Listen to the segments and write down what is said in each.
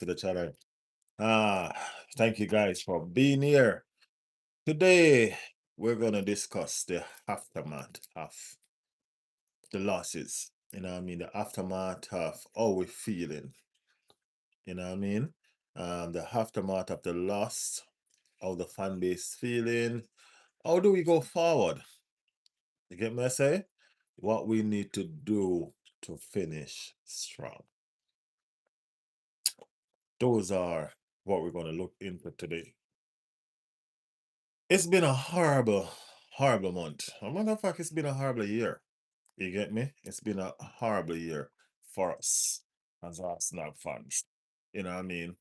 to the channel. Thank you guys for being here. Today, we're going to discuss the aftermath of the losses. The aftermath of how we're feeling. You know what I mean? The aftermath of the loss, how the fan base feeling. How do we go forward? You get me? I say? What we need to do to finish strong. Those are what we're going to look into today. It's been a horrible, horrible month. As a matter of fact, it's been a horrible year. You get me? It's been a horrible year for us as Arsenal fans. You know what I mean?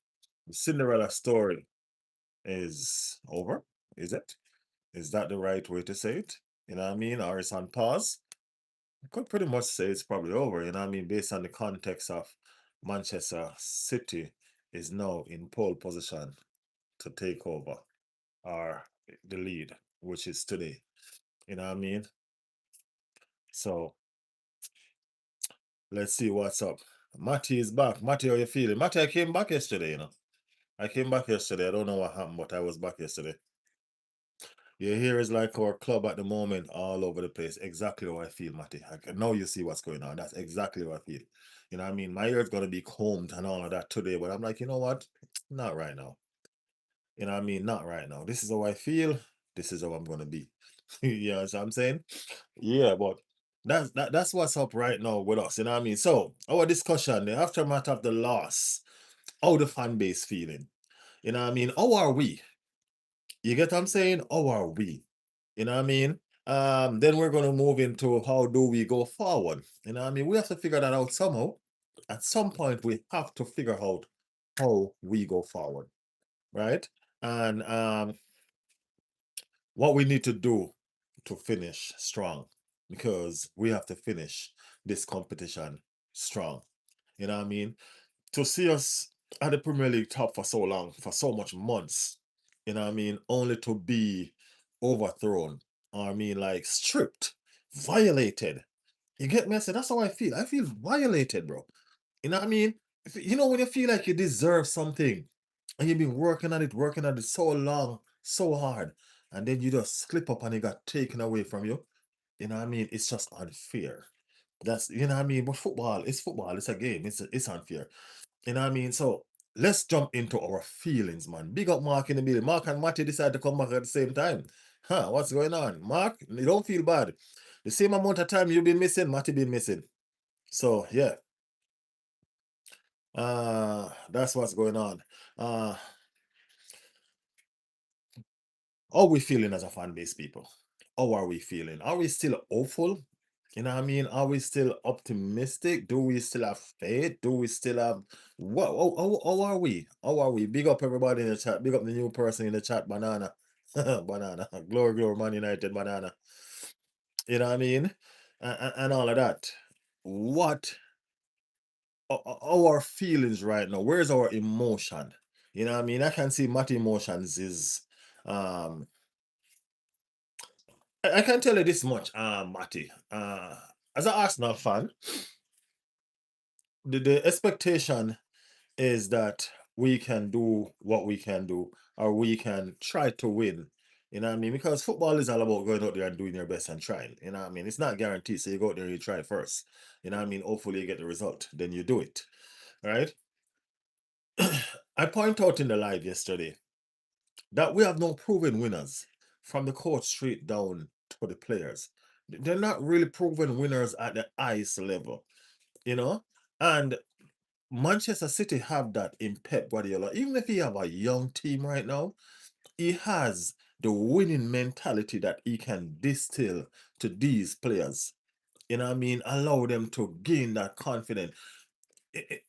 The Cinderella story is over, is it? Is that the right way to say it? You know what I mean? Or it's on pause? I could pretty much say it's probably over, you know what I mean? Based on the context of Manchester City is now in pole position to take over or the lead, which is today. You know what I mean? So let's see what's up. Matty is back. Matty, how you feeling? Matty, I came back yesterday, I came back yesterday. I don't know what happened, but I was back yesterday. Your hair is like our club at the moment, all over the place. Exactly how I feel, Matty. Now you see what's going on. That's exactly how I feel. You know what I mean? My hair is going to be combed and all of that today, but I'm like, you know what? Not right now. You know what I mean? Not right now. This is how I feel. This is how I'm going to be. You know what I'm saying? Yeah, but that's what's up right now with us. You know what I mean? So our discussion, the aftermath of the loss, how the fan base feeling. You know what I mean? How are we? You get what I'm saying? How are we? You know what I mean? Then we're gonna move into how do we go forward. You know what I mean? We have to figure that out somehow. At some point, we have to figure out how we go forward, right? And what we need to do to finish strong, because we have to finish this competition strong. You know what I mean? To see us at the Premier League top for so long, for so much months, you know what I mean, only to be overthrown, or I mean like stripped, violated. You get me? I said, that's how I feel. I feel violated, bro. You know what I mean? You know when you feel like you deserve something and you've been working at it so long, so hard, and then you just slip up and it got taken away from you. You know what I mean? It's just unfair. That's you know what I mean. But football, it's football. It's a game. It's unfair. You know what I mean? So let's jump into our feelings, man. Big up Mark in the building. Mark and Matty decided to come back at the same time. Huh? What's going on, Mark? You don't feel bad. The same amount of time you've been missing, Matty been missing. So yeah, that's what's going on. Uh, how we feeling as a fan base, people? How are we feeling? Are we still hopeful? You know what I mean? Are we still optimistic? Do we still have faith? Do we still have what? How are we? How are we? Big up everybody in the chat. Big up the new person in the chat, Banana. Banana. Glory, glory, Man United, Banana. You know what I mean? And all of that. What our feelings right now? Where's our emotion? You know what I mean? I can see Matty emotions is um I can tell you this much, Matty. As an Arsenal fan, the expectation is that we can do what we can do, or we can try to win. You know what I mean? Because football is all about going out there and doing your best and trying. You know what I mean? It's not guaranteed. So you go out there and you try first. You know what I mean? Hopefully you get the result. Then you do it. Right? I point out in the live yesterday that we have no proven winners from the coach straight down to the players. They're not really proven winners at the highest level, you know? And Manchester City have that in Pep Guardiola. Even if he have a young team right now, he has the winning mentality that he can distill to these players. You know what I mean? Allow them to gain that confidence.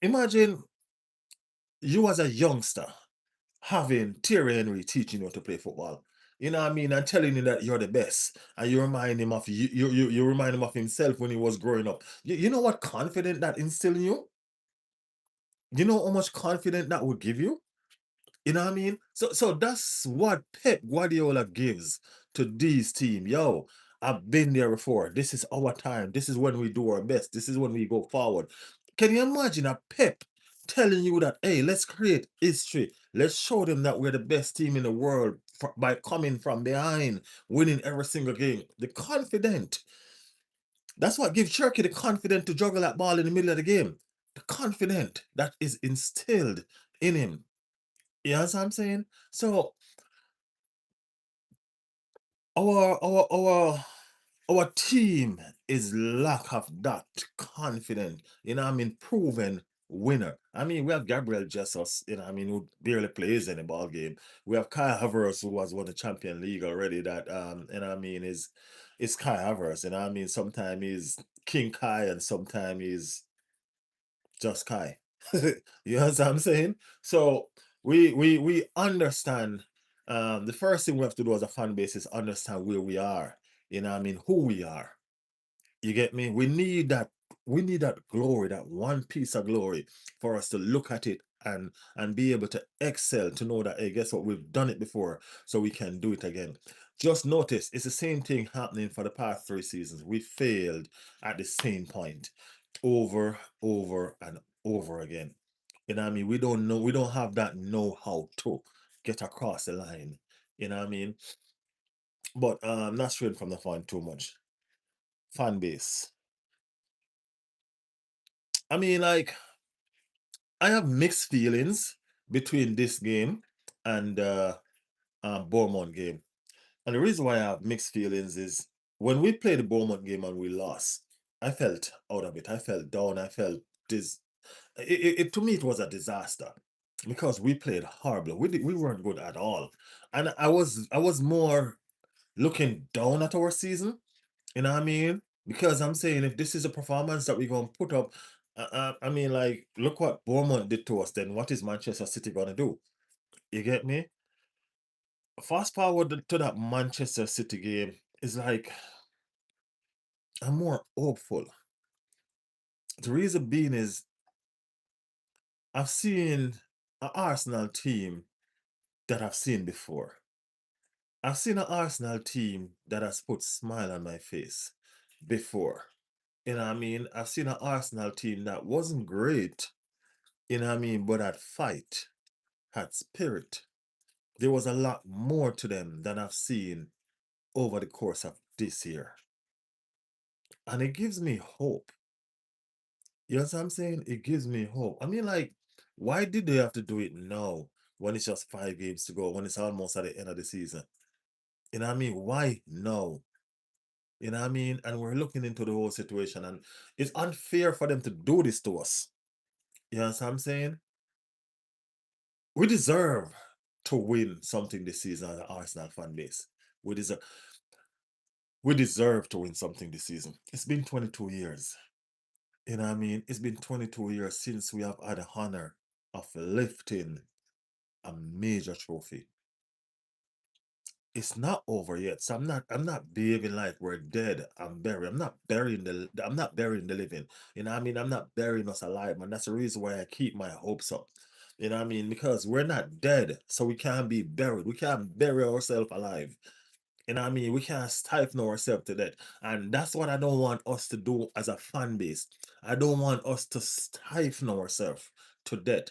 Imagine you as a youngster having Thierry Henry teaching you to play football. You know what I mean? And telling you that you're the best. And you remind him of you remind him of himself when he was growing up. You know what confidence that instill in you? You know how much confidence that would give you? You know what I mean? So that's what Pep Guardiola gives to these team. Yo, I've been there before. This is our time. This is when we do our best. This is when we go forward. Can you imagine a Pep telling you that, hey, let's create history. Let's show them that we're the best team in the world by coming from behind, winning every single game. The confident. That's what gives Cherky the confidence to juggle that ball in the middle of the game. The confident that is instilled in him. You know what I'm saying? So our team is lack of that confident, proven winner. I mean, we have Gabriel Jesus, who barely plays in the ball game. We have Kai Havertz, who has won the Champion League already. That is Kai Havertz, sometimes he's King Kai and sometimes he's just Kai. You know what I'm saying? So we understand. The first thing we have to do as a fan base is understand where we are. Who we are. You get me? We need that glory, that one piece of glory for us to look at it and be able to excel, to know that, hey, guess what? We've done it before, so we can do it again. Just notice it's the same thing happening for the past 3 seasons. We failed at the same point over and over again. We don't know, we don't have that know-how to get across the line. You know what I mean? But not straying from the fun too much. Fan base. I mean, like, I have mixed feelings between this game and Bournemouth game. And the reason why I have mixed feelings is when we played the Bournemouth game and we lost, I felt out of it. I felt down. I felt this. To me, it was a disaster because we played horrible. We weren't good at all, and I was more looking down at our season. You know what I mean? Because I'm saying if this is a performance that we're gonna put up, like, look what Bournemouth did to us. Then what is Manchester City gonna do? You get me? Fast forward to that Manchester City game is like I'm more hopeful. The reason being is I've seen an Arsenal team that I've seen before. I've seen an Arsenal team that has put smile on my face before. I've seen an Arsenal team that wasn't great, but had fight, had spirit. There was a lot more to them than I've seen over the course of this year. And it gives me hope. You know what I'm saying? It gives me hope. Like, why did they have to do it now when it's just 5 games to go, when it's almost at the end of the season? Why now? And we're looking into the whole situation, and it's unfair for them to do this to us. You know what I'm saying? We deserve to win something this season as an Arsenal fan base. We deserve we deserve to win something this season. It's been 22 years. It's been 22 years since we have had the honor of lifting a major trophy. It's not over yet. So I'm not behaving like we're dead. I'm not burying the living. I'm not burying us alive, man. That's the reason why I keep my hopes up. Because we're not dead, so we can't be buried. We can't bury ourselves alive. We can't stifle ourselves to death. And that's what I don't want us to do as a fan base. I don't want us to stifle ourselves to death.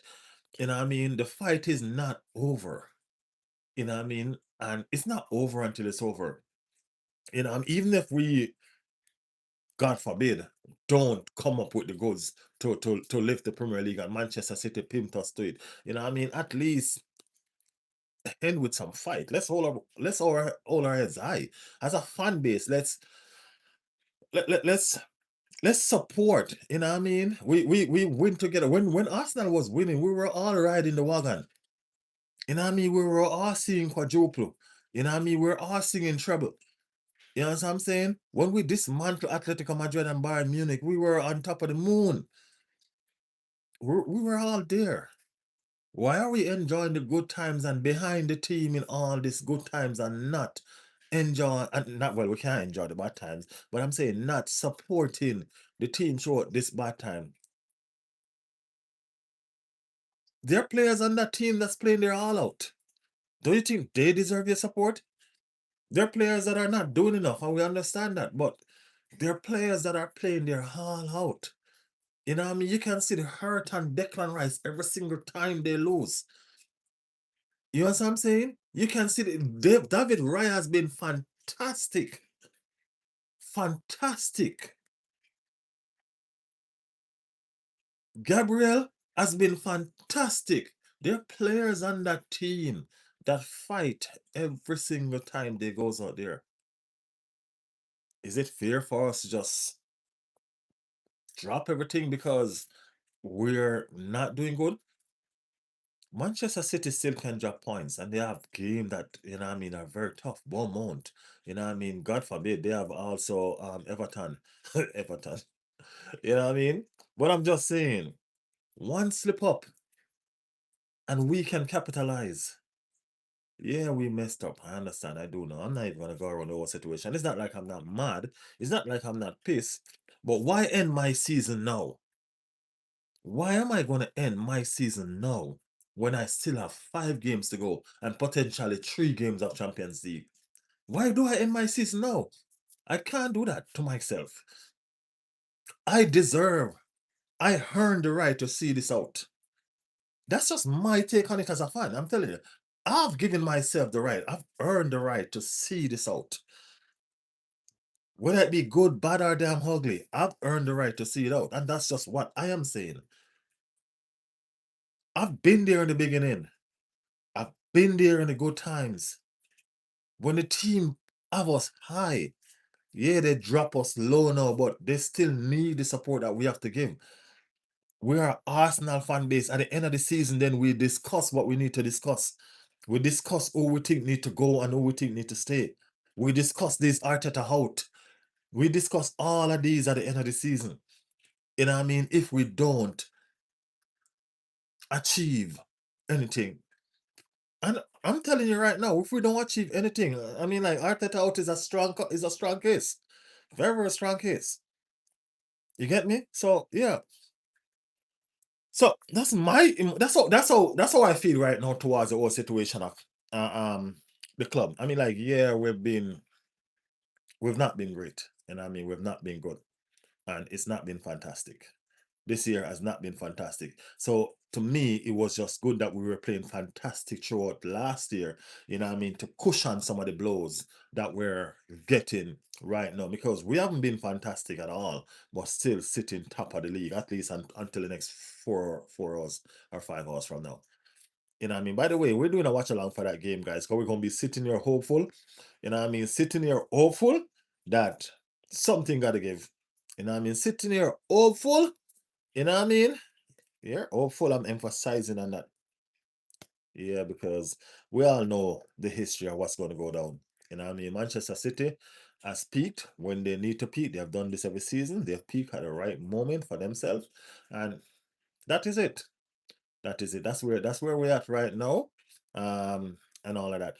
The fight is not over. And it's not over until it's over. Even if we, God forbid, don't come up with the goods to lift the Premier League and Manchester City pimped us to it. At least end with some fight. Let's hold our heads high. As a fan base, let's support. We win together. When Arsenal was winning, we were all riding the wagon. We were all seeing quadruple. We were all singing treble. You know what I'm saying? When we dismantled Atletico Madrid and Bayern Munich, we were on top of the moon. We were all there. Why are we enjoying the good times and behind the team in all these good times and not enjoy, and not, well, we can't enjoy the bad times, but I'm saying not supporting the team throughout this bad time? There are players on that team that's playing their all out. Do you think they deserve your support? There are players that are not doing enough, and we understand that, but there are players that are playing their all out. You know what I mean? You can see the hurt on Declan Rice every single time they lose. You know what I'm saying? You can see David Raya has been fantastic. Fantastic. Gabriel has been fantastic. There are players on that team that fight every single time they goes out there. Is it fair for us to just drop everything because we're not doing good? Manchester City still can drop points and they have games that, you know what I mean, are very tough. Bournemouth, you know what I mean? God forbid, they have also Everton. Everton. You know what I mean? But I'm just saying, one slip up and we can capitalize. Yeah, we messed up. I understand. I do know. I'm not even gonna go around the whole situation. It's not like I'm not mad. It's not like I'm not pissed. But why end my season now? Why am I gonna end my season now when I still have 5 games to go and potentially 3 games of Champions League? Why do I end my season now? I can't do that to myself. I deserve, I earned the right to see this out. That's just my take on it as a fan. I'm telling you, I've given myself the right. I've earned the right to see this out. Whether it be good, bad, or damn ugly, I've earned the right to see it out. And that's just what I am saying. I've been there in the beginning. I've been there in the good times. When the team have us high, yeah, they drop us low now, but they still need the support that we have to give. We are Arsenal fan base. At the end of the season, then we discuss what we need to discuss. We discuss who we think need to go and who we think need to stay. We discuss this Arteta out. We discuss all of these at the end of the season. You know what I mean? If we don't achieve anything, and I'm telling you right now, if we don't achieve anything, I mean, like Arteta out is a strong case, very very strong case. You get me? So yeah. So that's my that's how I feel right now towards the whole situation of the club. I mean, like, yeah, we've not been great. And I mean we've not been good. And it's not been fantastic. This year has not been fantastic. So to me, it was just good that we were playing fantastic throughout last year, you know what I mean, to cushion some of the blows that we're getting right now because we haven't been fantastic at all, but still sitting top of the league, at least until the next 4 hours or 5 hours from now. You know what I mean? By the way, we're doing a watch along for that game, guys, because we're going to be sitting here hopeful. You know what I mean? Sitting here hopeful that something got to give. You know what I mean? Sitting here hopeful. You know what I mean? Yeah, hopeful. I'm emphasizing on that. Yeah, because we all know the history of what's going to go down. You know what I mean? Manchester City has peaked when they need to peak. They have done this every season. They've peaked at the right moment for themselves. And that is it. That is it. That's where we're at right now. And all of that.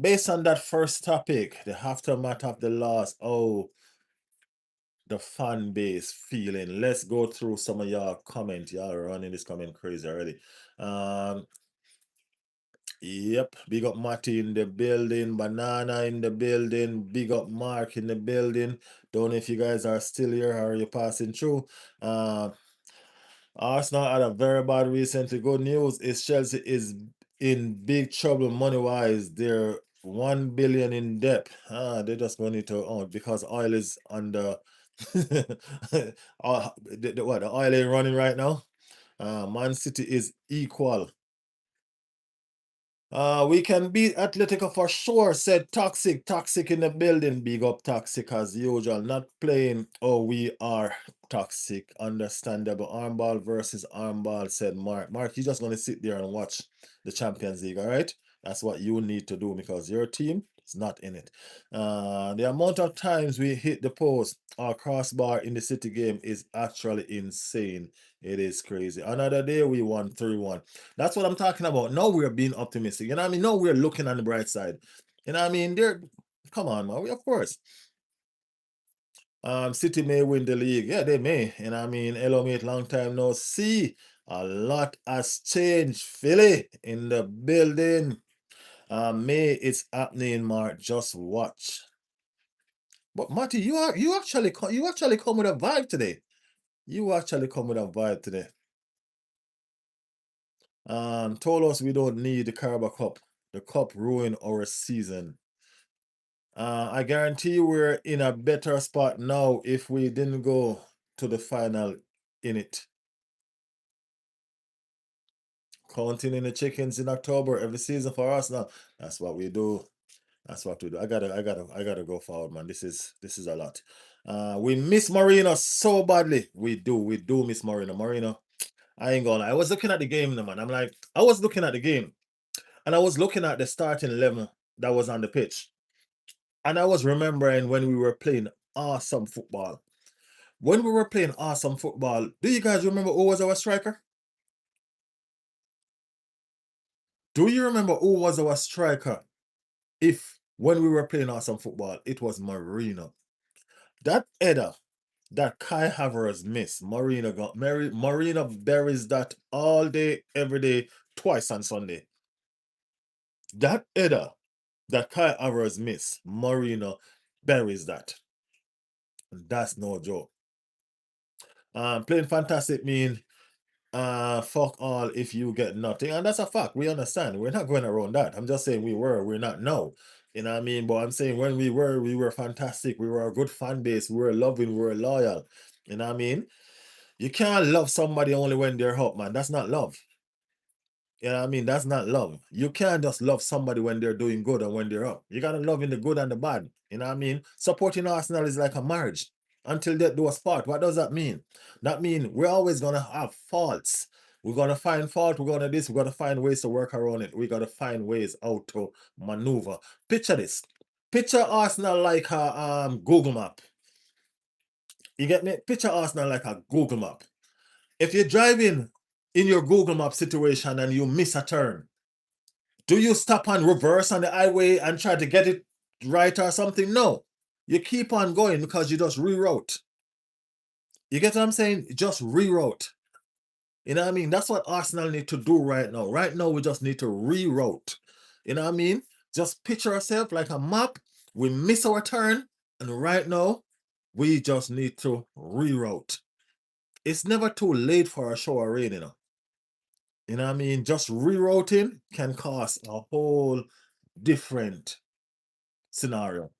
Based on that first topic, the aftermath of the loss. Oh, the fan base feeling. Let's go through some of y'all comment. Y'all are running this comment crazy already. Um, yep. Big up Matty in the building, Banana in the building, big up Mark in the building. Don't know if you guys are still here or you're passing through. Arsenal had a very bad recently. Good news is Chelsea is in big trouble money wise. They're 1 billion in debt. They just going to because oil is under what the oil ain't running right now. Man City is equal. We can beat Atletico for sure, said Toxic. Toxic in the building. Big up Toxic as usual. Not playing. Oh, we are Toxic. Understandable. Armball versus armball, said Mark. Mark, you're just going to sit there and watch the Champions League, all right? That's what you need to do because your team is not in it. The amount of times we hit the post or crossbar in the City game is actually insane. It is crazy. Another day we won 3-1. That's what I'm talking about. Now we're being optimistic. You know what I mean? Now we're looking on the bright side. You know what I mean? Come on, man. Of course. City may win the league. Yeah, they may. You know what I mean? Hello, mate. Long time no see. A lot has changed. Philly in the building. May it's happening, Mark. Just watch. But Matty, you actually come with a vibe today. You actually come with a vibe today. Told us we don't need the Carabao Cup. The cup ruined our season. I guarantee you we're in a better spot now if we didn't go to the final in it. Counting in the chickens in October every season for us now. That's what we do. That's what we do. I gotta go forward, man. This is a lot. We miss Marina so badly. We do miss Marina. Marina, I ain't gonna lie. I was looking at the game, man. I'm like, I was looking at the game and I was looking at the starting 11 that was on the pitch. And I was remembering when we were playing awesome football. When we were playing awesome football, do you guys remember who was our striker? Do you remember who was our striker? If when we were playing awesome football, it was Marina. That header that Kai Havertz missed, Marina buries that all day, every day, twice on Sunday. That header that Kai Havertz missed, Marina buries that. That's no joke. Playing fantastic mean fuck all if you get nothing. And that's a fact. We understand. We're not going around that. I'm just saying we're not now. You know what I mean? But I'm saying when we were fantastic. We were a good fan base. We were loving, we were loyal. You know what I mean? You can't love somebody only when they're up, man. That's not love. You know what I mean? That's not love. You can't just love somebody when they're doing good and when they're up. You gotta love in the good and the bad. You know what I mean? Supporting Arsenal is like a marriage. Until death do us part. What does that mean? That means we're always gonna have faults. We're gonna find fault, we're gonna this, we're gonna find ways to work around it. We gotta find ways how to maneuver. Picture this. Picture Arsenal like a Google map. You get me? Picture Arsenal like a Google map. If you're driving in your Google Map situation and you miss a turn, do you stop and reverse on the highway and try to get it right or something? No. You keep on going because you just reroute. You get what I'm saying? Just reroute. You know what I mean? That's what Arsenal need to do right now. Right now, we just need to reroute. You know what I mean? Just picture ourselves like a map. We miss our turn, and right now, we just need to reroute. It's never too late for a shower rain, you know. You know what I mean? Just rerouting can cause a whole different scenario.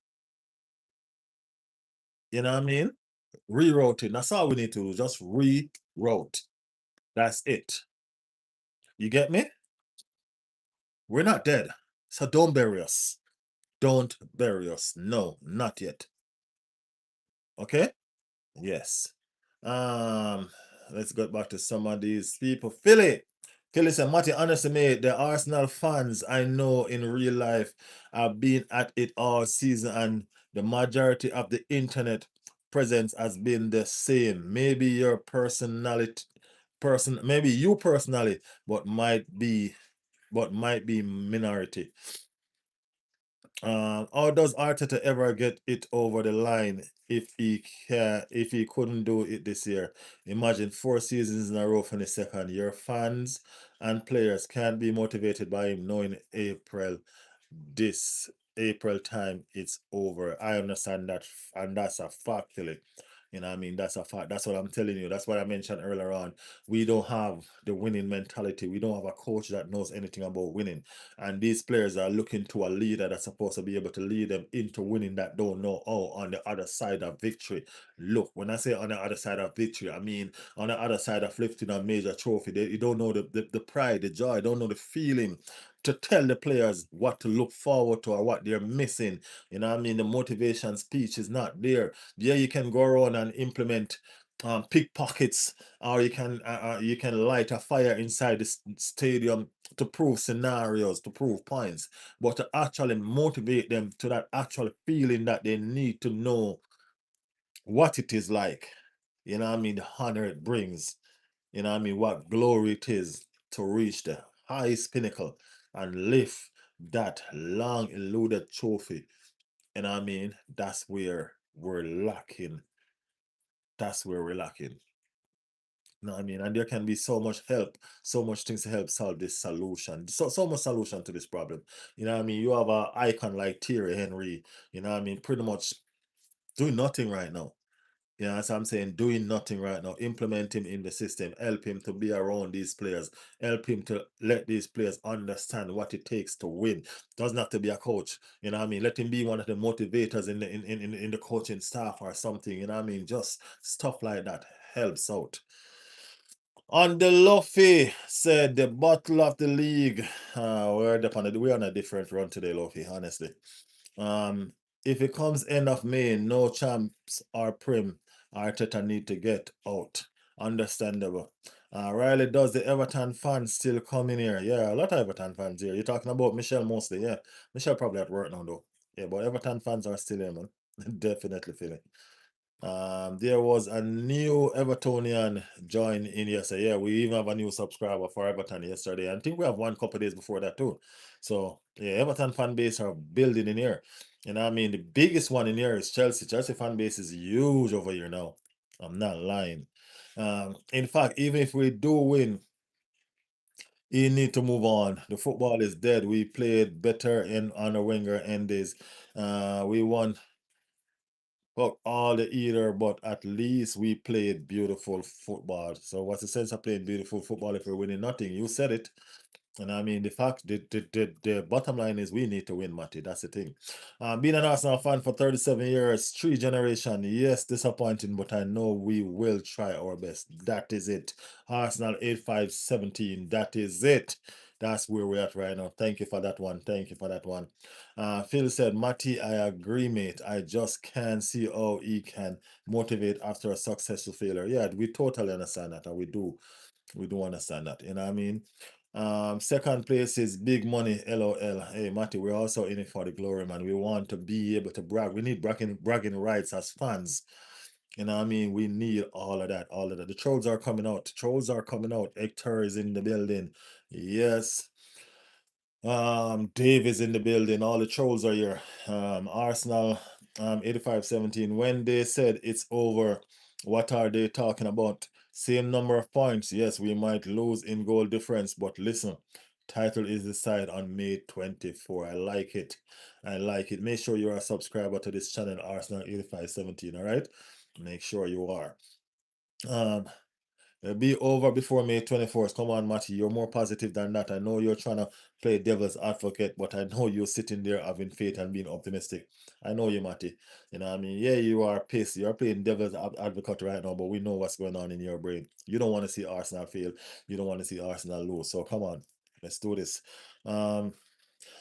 You know what I mean? Rerouting. That's all we need to do. Just reroute. That's it. You get me? We're not dead. So don't bury us. Don't bury us. No, not yet. Okay? Yes. Um, let's get back to some of these people. Philly said, Matty, honestly, mate, the Arsenal fans I know in real life have been at it all season, and the majority of the internet presence has been the same. Maybe your maybe you personally, but might be minority. How does Arteta ever get it over the line if he couldn't do it this year? Imagine 4 seasons in a row for the second. Your fans and players can't be motivated by him knowing this April time it's over. I understand that, and that's a fact, Philly. You know what I mean? That's a fact. That's what I'm telling you. That's what I mentioned earlier on. We don't have the winning mentality. We don't have a coach that knows anything about winning. And these players are looking to a leader that's supposed to be able to lead them into winning that don't know how on the other side of victory. Look, when I say on the other side of victory, I mean on the other side of lifting a major trophy. You don't know the pride, the joy, don't know the feeling to tell the players what to look forward to or what they're missing. You know what I mean? The motivation speech is not there. Yeah, you can go around and implement pickpockets, or you can light a fire inside the stadium to prove scenarios, to prove points, but to actually motivate them to that actual feeling that they need to know what it is like. You know what I mean? The honor it brings. You know what I mean? What glory it is to reach the highest pinnacle and lift that long eluded trophy. You know what I mean? That's where we're lacking. That's where we're lacking. You know what I mean? And there can be so much help, so much things to help solve this solution. So much solution to this problem. You know what I mean? You have an icon like Thierry Henry, you know what I mean, pretty much doing nothing right now. You know, as I'm saying, doing nothing right now, implement him in the system, help him to be around these players, help him to let these players understand what it takes to win. Doesn't have to be a coach, you know what I mean? Let him be one of the motivators in the coaching staff or something, you know what I mean? Just stuff like that helps out. On the Luffy said the battle of the league. We're on a different run today, Luffy, honestly. Um, if it comes end of May, no champs or prim, Arteta need to get out. Understandable. Riley, does the Everton fans still come in here? Yeah, a lot of Everton fans here. You're talking about Michelle mostly, yeah. Michelle probably at work now though. Yeah, but Everton fans are still here, man. Definitely feeling. There was a new Evertonian join in yesterday. Yeah, we even have a new subscriber for Everton yesterday. And I think we have one couple days before that too. So yeah, Everton fan base are building in here. And I mean the biggest one in here is Chelsea. Chelsea fan base is huge over here now. I'm not lying. In fact, even if we do win, you need to move on. The football is dead. We played better in on a Wenger end days. We won well, all the either, but at least we played beautiful football. So what's the sense of playing beautiful football if we're winning nothing? You said it. And I mean, the fact, the bottom line is we need to win, Matty. That's the thing. Being an Arsenal fan for 37 years, 3 generation, yes, disappointing, but I know we will try our best. That is it. Arsenal 8517, that is it. That's where we're at right now. Thank you for that one. Thank you for that one. Phil said, Matty, I agree, mate. I just can't see how he can motivate after a successful failure. Yeah, we totally understand that, and we do. We do understand that. You know what I mean? Second place is big money, LOL. Hey, Matty, we're also in it for the glory, man. We want to be able to brag. We need bragging rights as fans. You know what I mean? We need all of that, all of that. The trolls are coming out. Trolls are coming out. Hector is in the building. Yes. Dave is in the building. All the trolls are here. Arsenal, 85-17. When they said it's over, what are they talking about? Same number of points. Yes, we might lose in goal difference, but listen, title is decided on May 24. I like it. I like it. Make sure you're a subscriber to this channel, Arsenal 85-17. All right? Make sure you are. Um, It'll be over before May 24th. Come on, Matty. You're more positive than that. I know you're trying to play devil's advocate, but I know you're sitting there having faith and being optimistic. I know you, Matty. You know what I mean? Yeah, you are pissed. You're playing devil's advocate right now, but we know what's going on in your brain. You don't want to see Arsenal fail. You don't want to see Arsenal lose. So come on. Let's do this. Um,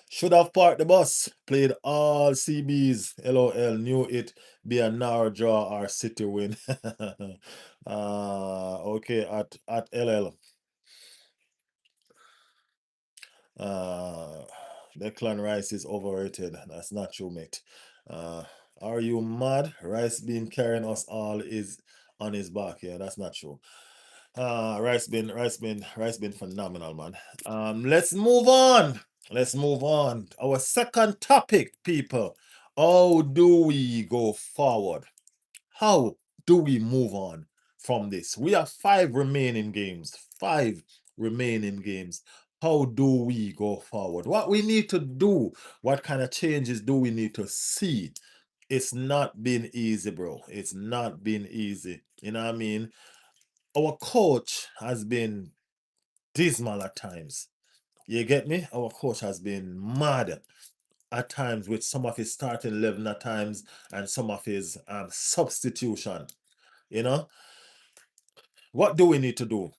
should have parked the bus. Played all CBs. LOL. Knew it be a narrow draw or City win. Okay. At LL. Uh, Declan Rice is overrated. That's not true, mate. Uh, are you mad? Rice been carrying us all is on his back. Yeah, that's not true. Rice been phenomenal, man. Let's move on. Let's move on. Our second topic, people. How do we go forward? How do we move on from this? We have 5 remaining games. 5 remaining games. How do we go forward? What we need to do? What kind of changes do we need to see? It's not been easy, bro. It's not been easy. You know what I mean? Our coach has been dismal at times. You get me? Our coach has been mad at times with some of his starting 11 at times and some of his substitution. You know, what do we need to do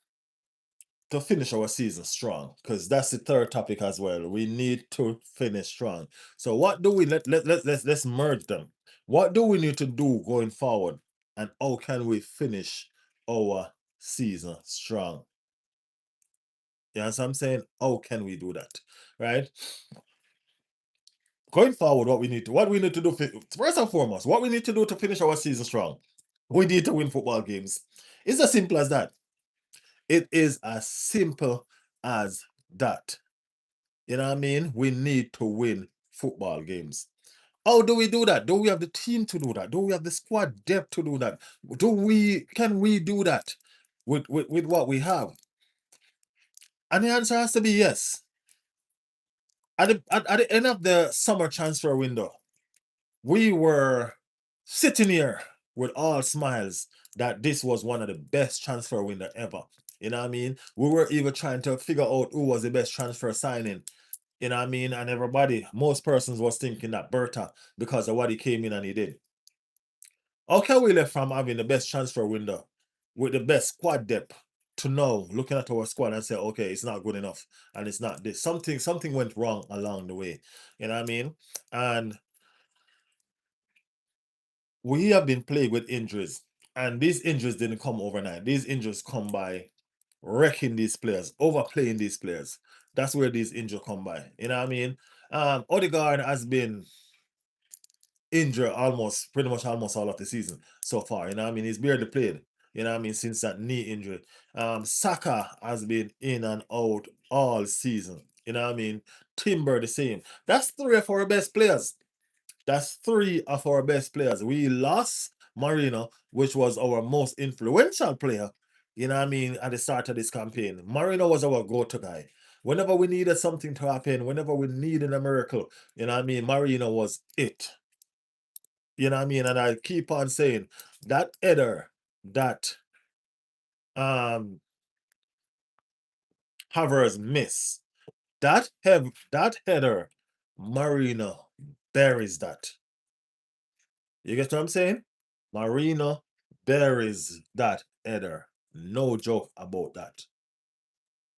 to finish our season strong? Because that's the third topic as well. We need to finish strong. So what do we let's merge them. What do we need to do going forward? And how can we finish our season strong? You know what I'm saying? How can we do that? Right? Going forward, what we need to do first and foremost, what we need to do to finish our season strong. We need to win football games. It's as simple as that. It is as simple as that. You know what I mean? We need to win football games. How do we do that? Do we have the team to do that? Do we have the squad depth to do that? Can we do that with what we have? And the answer has to be yes. At the end of the summer transfer window, we were sitting here. with all smiles that this was one of the best transfer window ever. You know what I mean? We were even trying to figure out who was the best transfer signing. You know what I mean? And everybody, most persons was thinking that Berta because of what he came in and he did. How can we left from having the best transfer window with the best squad depth to now looking at our squad and say, okay, it's not good enough and it's not this. Something went wrong along the way. You know what I mean? And we have been plagued with injuries. And these injuries didn't come overnight. These injuries come by wrecking these players, overplaying these players. That's where these injuries come by. You know what I mean? Odegaard has been injured almost pretty much almost all of the season so far. You know what I mean? He's barely played, you know what I mean, since that knee injury. Saka has been in and out all season. You know what I mean? Timber the same. That's three of our best players. That's three of our best players. We lost Marino, which was our most influential player, you know what I mean, at the start of this campaign. Marino was our go-to guy. Whenever we needed something to happen, whenever we needed a miracle, you know what I mean, Marino was it. You know what I mean? And I keep on saying that header that um Havertz miss, that header, Marino buries that. You get what I'm saying? Marino buries that header. No joke about that.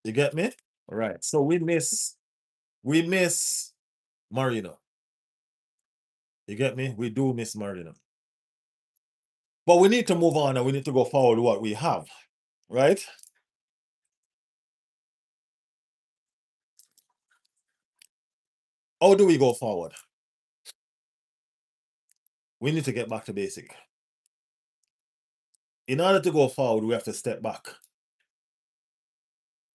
You get me? Right. So we miss Marino. You get me? We do miss Marino. But we need to move on and we need to go forward with what we have. Right? How do we go forward? We need to get back to basic. In order to go forward, we have to step back.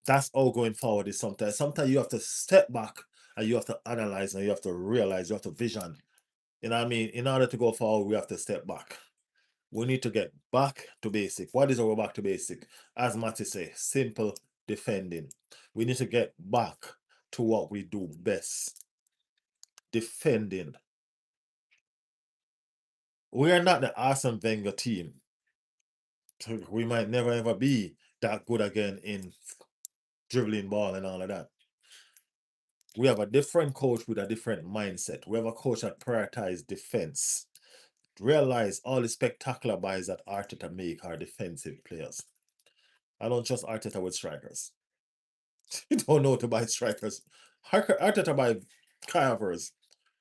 That's all going forward is sometimes. Sometimes you have to step back and you have to analyze and you have to realize, you have to vision. You know what I mean? In order to go forward, we have to step back. We need to get back to basic. What is our back to basic? As Matty say, simple defending. We need to get back to what we do best. Defending. We are not the Arsene Wenger team. We might never ever be that good again in dribbling ball and all of that. We have a different coach with a different mindset. We have a coach that prioritizes defense. Realize all the spectacular buys that Arteta make are defensive players. I don't trust Arteta with strikers. You don't know how to buy strikers. Arteta buy Kai Havertz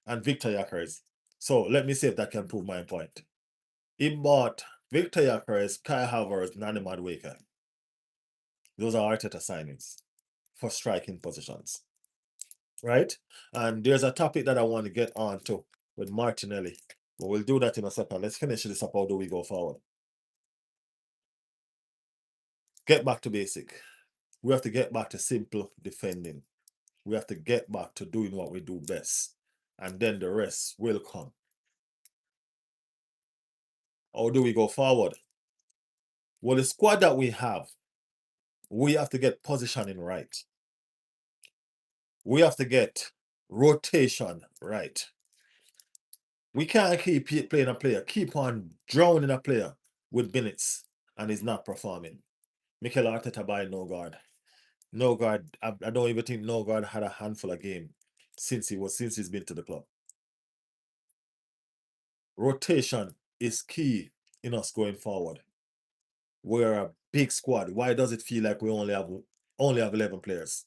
and Victor Yakers. So let me see if that can prove my point. He bought Victor Yakers, Kai Havertz, and Andy Madueke. Those are Arteta signings for striking positions. Right? And there's a topic that I want to get on to with Martinelli. But we'll do that in a second. Let's finish this up. How do we go forward? Get back to basic. We have to get back to simple defending. We have to get back to doing what we do best. And then the rest will come. How do we go forward? Well, the squad that we have to get positioning right. We have to get rotation right. We can't keep playing a player, keep on drowning a player with minutes and he's not performing. Mikel Arteta by no guard. No guard. I don't even think no guard had a handful of game since he's been to the club. Rotation is key in us going forward. We're a big squad. Why does it feel like we only have 11 players?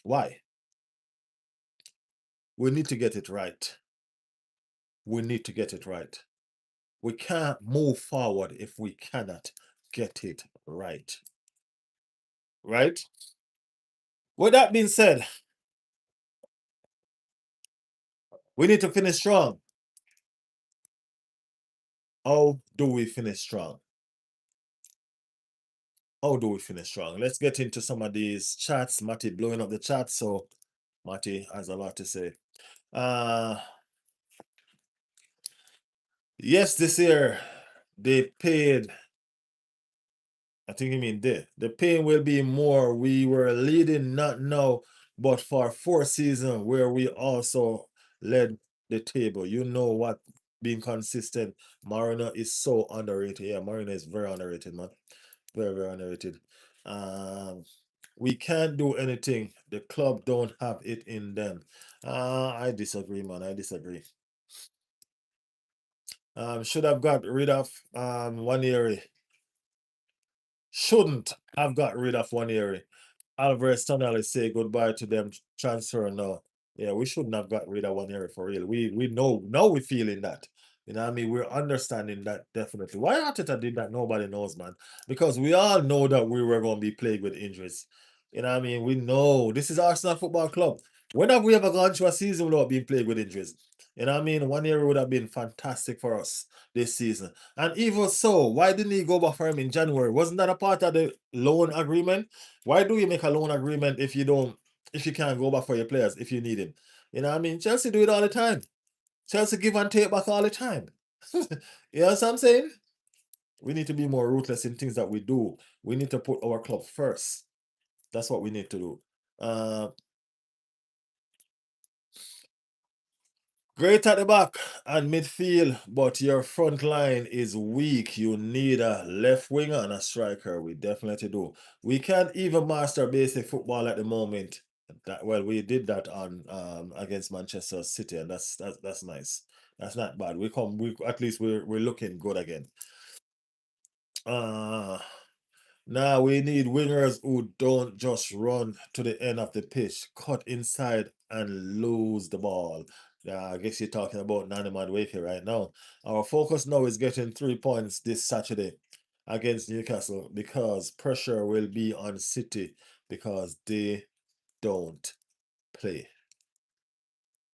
Why? We need to get it right. We need to get it right. We can't move forward if we cannot get it right. Right? With that being said, we need to finish strong. How do we finish strong? How do we finish strong? Let's get into some of these chats. Matty blowing up the chat, so Matty has a lot to say. Uh yes, this year they paid. I think you mean the pain will be more. We were leading not now, but for 4 seasons where we also led the table. You know what being consistent. Mariner is so underrated. Yeah, Mariner is very underrated, man. Very, very underrated. Um, we can't do anything. The club don't have it in them. I disagree, man. I disagree. Should have got rid of Wanieri. Shouldn't have got rid of Wanieri. Alvarez Tonali say goodbye to them transfer now. Yeah, we shouldn't have got rid of Wanieri for real. We know now we're feeling that. You know what I mean? We're understanding that definitely. Why Arteta did that, nobody knows, man. Because we all know that we were going to be plagued with injuries. You know what I mean? We know this is Arsenal Football Club. When have we ever gone through a season without being plagued with injuries? You know what I mean? 1 year would have been fantastic for us this season. And even so, why didn't he go back for him in January? Wasn't that a part of the loan agreement? Why do you make a loan agreement if you can't go back for your players if you need him? You know what I mean? Chelsea do it all the time. Chelsea give and take back all the time. You know what I'm saying? We need to be more ruthless in things that we do. We need to put our club first. That's what we need to do. Uh, Great at the back and midfield, but your front line is weak. You need a left winger and a striker. We definitely do. We can't even master basic football at the moment. Well, we did that on against Manchester City, and that's nice. That's not bad. We at least we're looking good again. Uh Now we need wingers who don't just run to the end of the pitch, cut inside and lose the ball. Yeah, I guess you're talking about Nani Madueke right now. Our focus now is getting 3 points this Saturday against Newcastle because pressure will be on City because they don't play.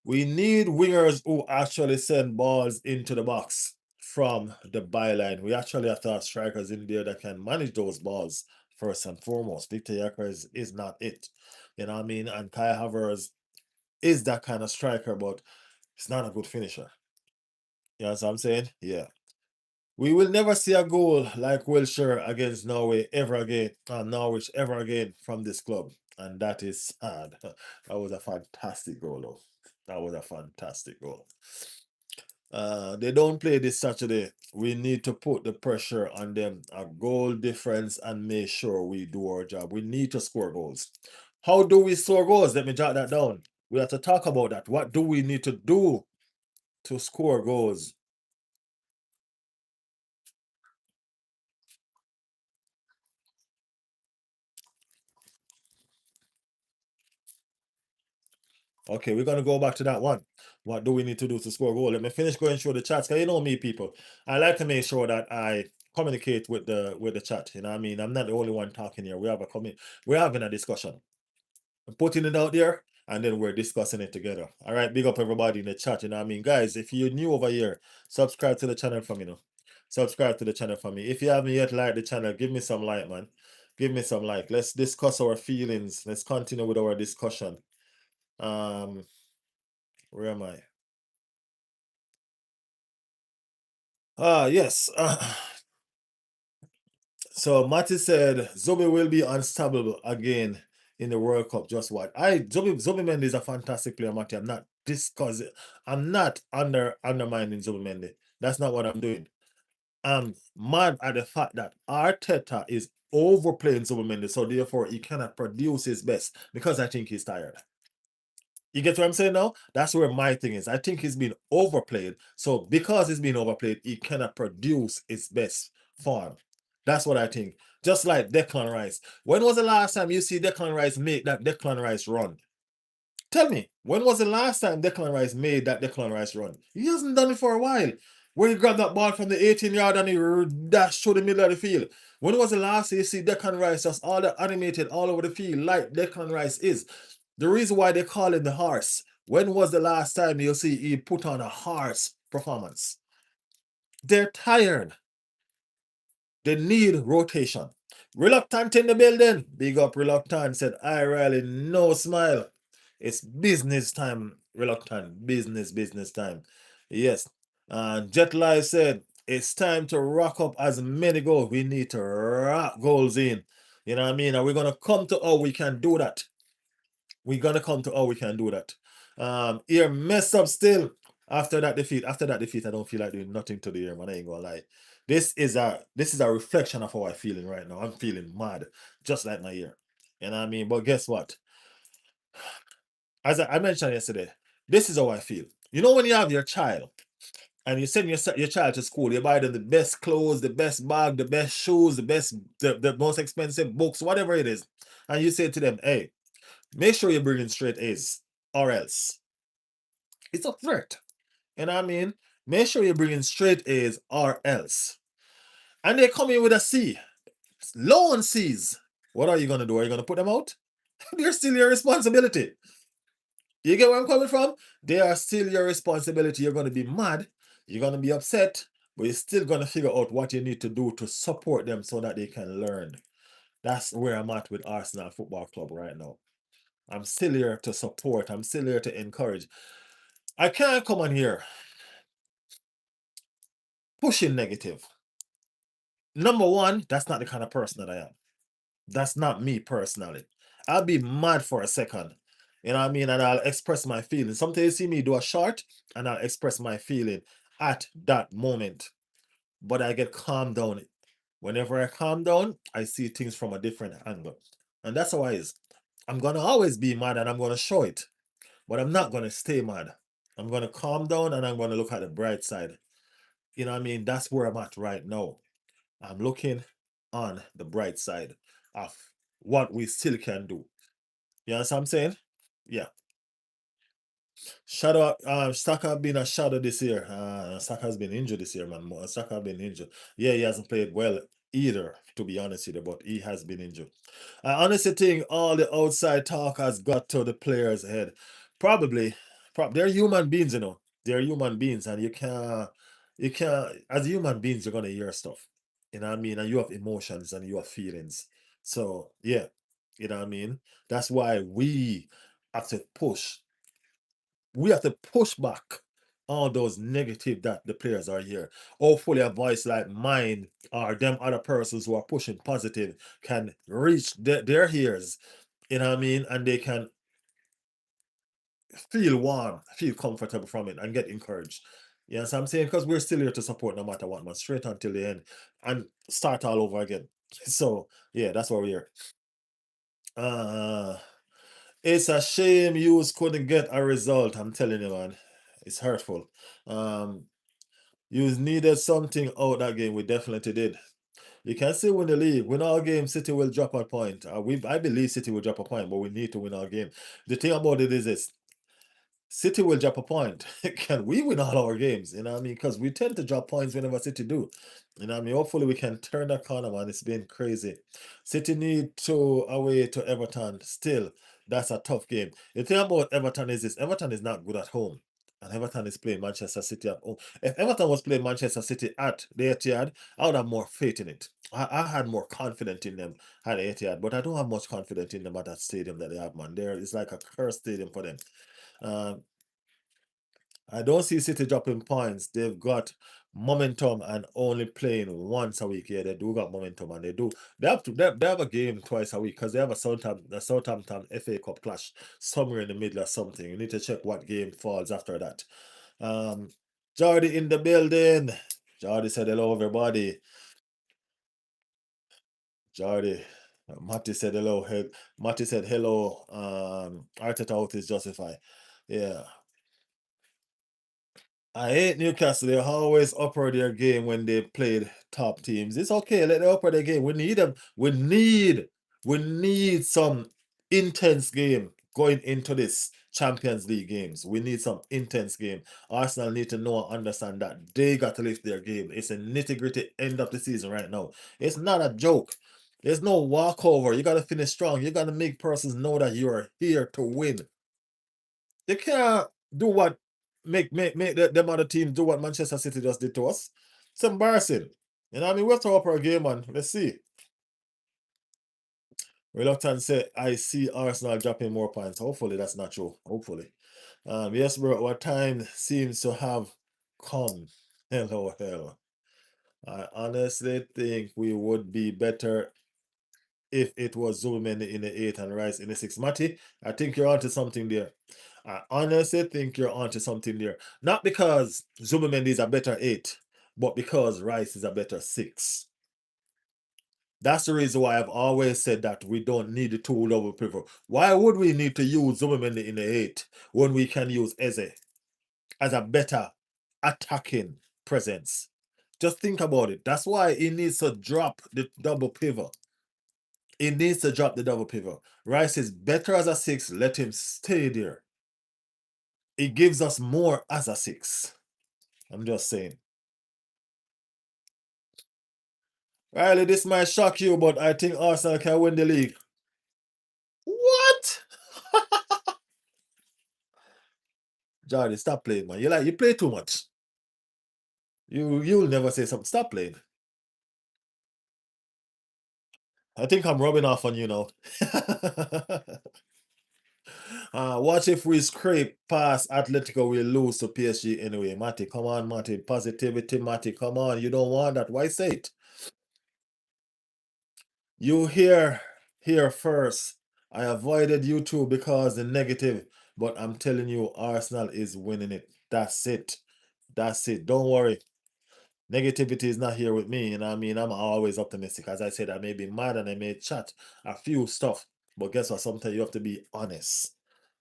We need wingers who actually send balls into the box from the byline. We actually have to have strikers in there that can manage those balls first and foremost. Victor Yakers is not it. You know what I mean? And Kai Havertz is that kind of striker, but he's not a good finisher. You know what I'm saying? Yeah. We will never see a goal like Wilshere against Norway ever again, Norwich ever again from this club. And that is sad. That was a fantastic goal, though. That was a fantastic goal. They don't play this Saturday. We need to put the pressure on them, a goal difference, and make sure we do our job. We need to score goals. How do we score goals? Let me jot that down. We have to talk about that. What do we need to do to score goals? Okay, we're gonna go back to that one. What do we need to do to score a goal? Let me finish going through the chats. Cause you know me, people. I like to make sure that I communicate with the chat. You know what I mean? I'm not the only one talking here. We're having a discussion. I'm putting it out there and then we're discussing it together. All right, big up everybody in the chat. You know what I mean? Guys, if you're new over here, subscribe to the channel for me now. Subscribe to the channel for me. If you haven't yet liked the channel, give me some like, man. Give me some like. Let's discuss our feelings. Let's continue with our discussion. Um, where am I? Yes. So Matty said Zombie will be unstoppable again in the World Cup. Just what Zombie Mendy is a fantastic player, Matty. I'm not undermining Zombie Mendy. That's not what I'm doing. I'm mad at the fact that Arteta is overplaying Zombie Mendy, so therefore he cannot produce his best because I think he's tired. You get what I'm saying now? That's where my thing is. I think he's been overplayed. So because he's been overplayed, he cannot produce his best form. That's what I think. Just like Declan Rice. When was the last time you see Declan Rice make that Declan Rice run? Tell me, when was the last time Declan Rice made that Declan Rice run? He hasn't done it for a while. Where he grabbed that ball from the 18-yard and he dashed through the middle of the field. When was the last time you see Declan Rice just all that animated all over the field like Declan Rice is? The reason why they call him the horse. When was the last time you see he put on a horse performance? They're tired. They need rotation. Reluctant in the building. Big up Reluctant. Said, I really no smile. It's business time, Reluctant. Business time. Yes. Jet Live said, it's time to rock up as many goals. We need to rock goals in. You know what I mean? And we're going to come to how we can do that. We're going to come to how we can do that. Here, mess up still. after that defeat, I don't feel like doing nothing to the year, man. I ain't gonna lie. This is a reflection of how I'm feeling right now. I'm feeling mad, just like my year. You know what I mean? But guess what? As I mentioned yesterday, this is how I feel. You know when you have your child and you send your child to school, you buy them the best clothes, the best bag, the best shoes, the most expensive books, whatever it is, and you say to them, "Hey, make sure you're bringing straight A's, or else." It's a threat. You know what I mean? Make sure you're bringing straight A's, or else. And they come in with a C, low on C's. What are you gonna do? Are you gonna put them out? They're still your responsibility. You get where I'm coming from? They are still your responsibility. You're going to be mad. You're going to be upset, but you're still going to figure out what you need to do to support them so that they can learn. That's where I'm at with Arsenal Football Club right now. I'm still here to support. I'm still here to encourage. I can't come on here pushing negative. Number one, that's not the kind of person that I am. That's not me personally. I'll be mad for a second. You know what I mean? And I'll express my feelings. Sometimes you see me do a short and I'll express my feeling at that moment. But I get calmed down. Whenever I calm down, I see things from a different angle. And that's how it is. I'm gonna always be mad and I'm gonna show it. But I'm not gonna stay mad. I'm gonna calm down and I'm gonna look at the bright side. You know what I mean? That's where I'm at right now. I'm looking on the bright side of what we still can do. You understand what I'm saying? Yeah. Shadow, Saka have been a shadow this year. Saka has been injured this year, man. Saka has been injured. Yeah, he hasn't played well either, to be honest with you, but he has been injured. I honestly think all the outside talk has got to the players' head. Probably, they're human beings, you know. They're human beings, and as human beings, you're gonna hear stuff. You know what I mean? And you have emotions and you have feelings. So yeah, you know what I mean? That's why have to push we have to push back all those negative that the players are here. Hopefully, a voice like mine or them other persons who are pushing positive can reach their ears, you know what I mean? And they can feel warm, feel comfortable from it, and get encouraged. You know what I'm saying? Because we're still here to support no matter what, man, straight until the end and start all over again. So, yeah, that's what we're here. Uh, it's a shame you couldn't get a result. I'm telling you, man. It's hurtful. Um, you needed something out that game. We definitely did. You can still win the league. Win all games, City will drop a point. I believe City will drop a point, but we need to win our game. The thing about it is this. City will drop a point. Can we win all our games? You know what I mean? Because we tend to drop points whenever City do. You know what I mean? Hopefully we can turn that corner, man. It's been crazy. City need to away to Everton. Still, that's a tough game. The thing about Everton is this. Everton is not good at home. And Everton is playing Manchester City at home. If Everton was playing Manchester City at the Etihad, I would have more faith in it. I had more confidence in them at the Etihad, but I don't have much confidence in them at that stadium that they have, man. There is like a cursed stadium for them. Um, I don't see City dropping points. They've got momentum and only playing once a week. Yeah, they do got momentum and they do. They have a game twice a week because they have a Southampton FA Cup clash somewhere in the middle or something. You need to check what game falls after that. Um, Jordy in the building. Jordy said hello, everybody. Jordy. Matty said hello. Matty said hello. Arteta out is justified. Yeah. I hate Newcastle. They always upper their game when they played top teams. It's okay, let them upper their game. We need them. We need some intense game going into this Champions League games. We need some intense game. Arsenal need to know and understand that they got to lift their game. It's a nitty-gritty end of the season right now. It's not a joke. There's no walkover. You got to finish strong. You got to make persons know that you are here to win. You can't do what make them other teams do what Manchester City just did to us. It's embarrassing. You know what I mean? We'll talk up our game, man. Let's see. Reluctant say I see Arsenal dropping more points. Hopefully that's not true. Hopefully. Yes, bro. Our time seems to have come. Hello, hell. I honestly think we would be better if it was Zubimendi in the 8 and Rice in the 6. Matty, I think you're onto something there. I honestly think you're onto something there. Not because Zubimendi is a better 8, but because Rice is a better 6. That's the reason why I've always said that we don't need the two double pivot. Why would we need to use Zubimendi in the 8 when we can use Eze as a better attacking presence? Just think about it. That's why he needs to drop the double pivot. He needs to drop the double pivot. Rice is better as a 6. Let him stay there. It gives us more as a 6. I'm just saying. Riley, this might shock you, but I think Arsenal can win the league. What? Jordan, stop playing, man. You play too much. You'll never say something. Stop playing. I think I'm rubbing off on you now. Watch if we scrape past Atletico, we'll lose to PSG anyway. Matty, come on, Matty. Positivity, Matty. Come on. You don't want that. Why say it? You here first. I avoided you two because the negative, but I'm telling you, Arsenal is winning it. That's it. That's it. Don't worry. Negativity is not here with me. You know what I mean? I'm always optimistic. As I said, I may be mad and I may chat a few stuff. But guess what? Sometimes you have to be honest.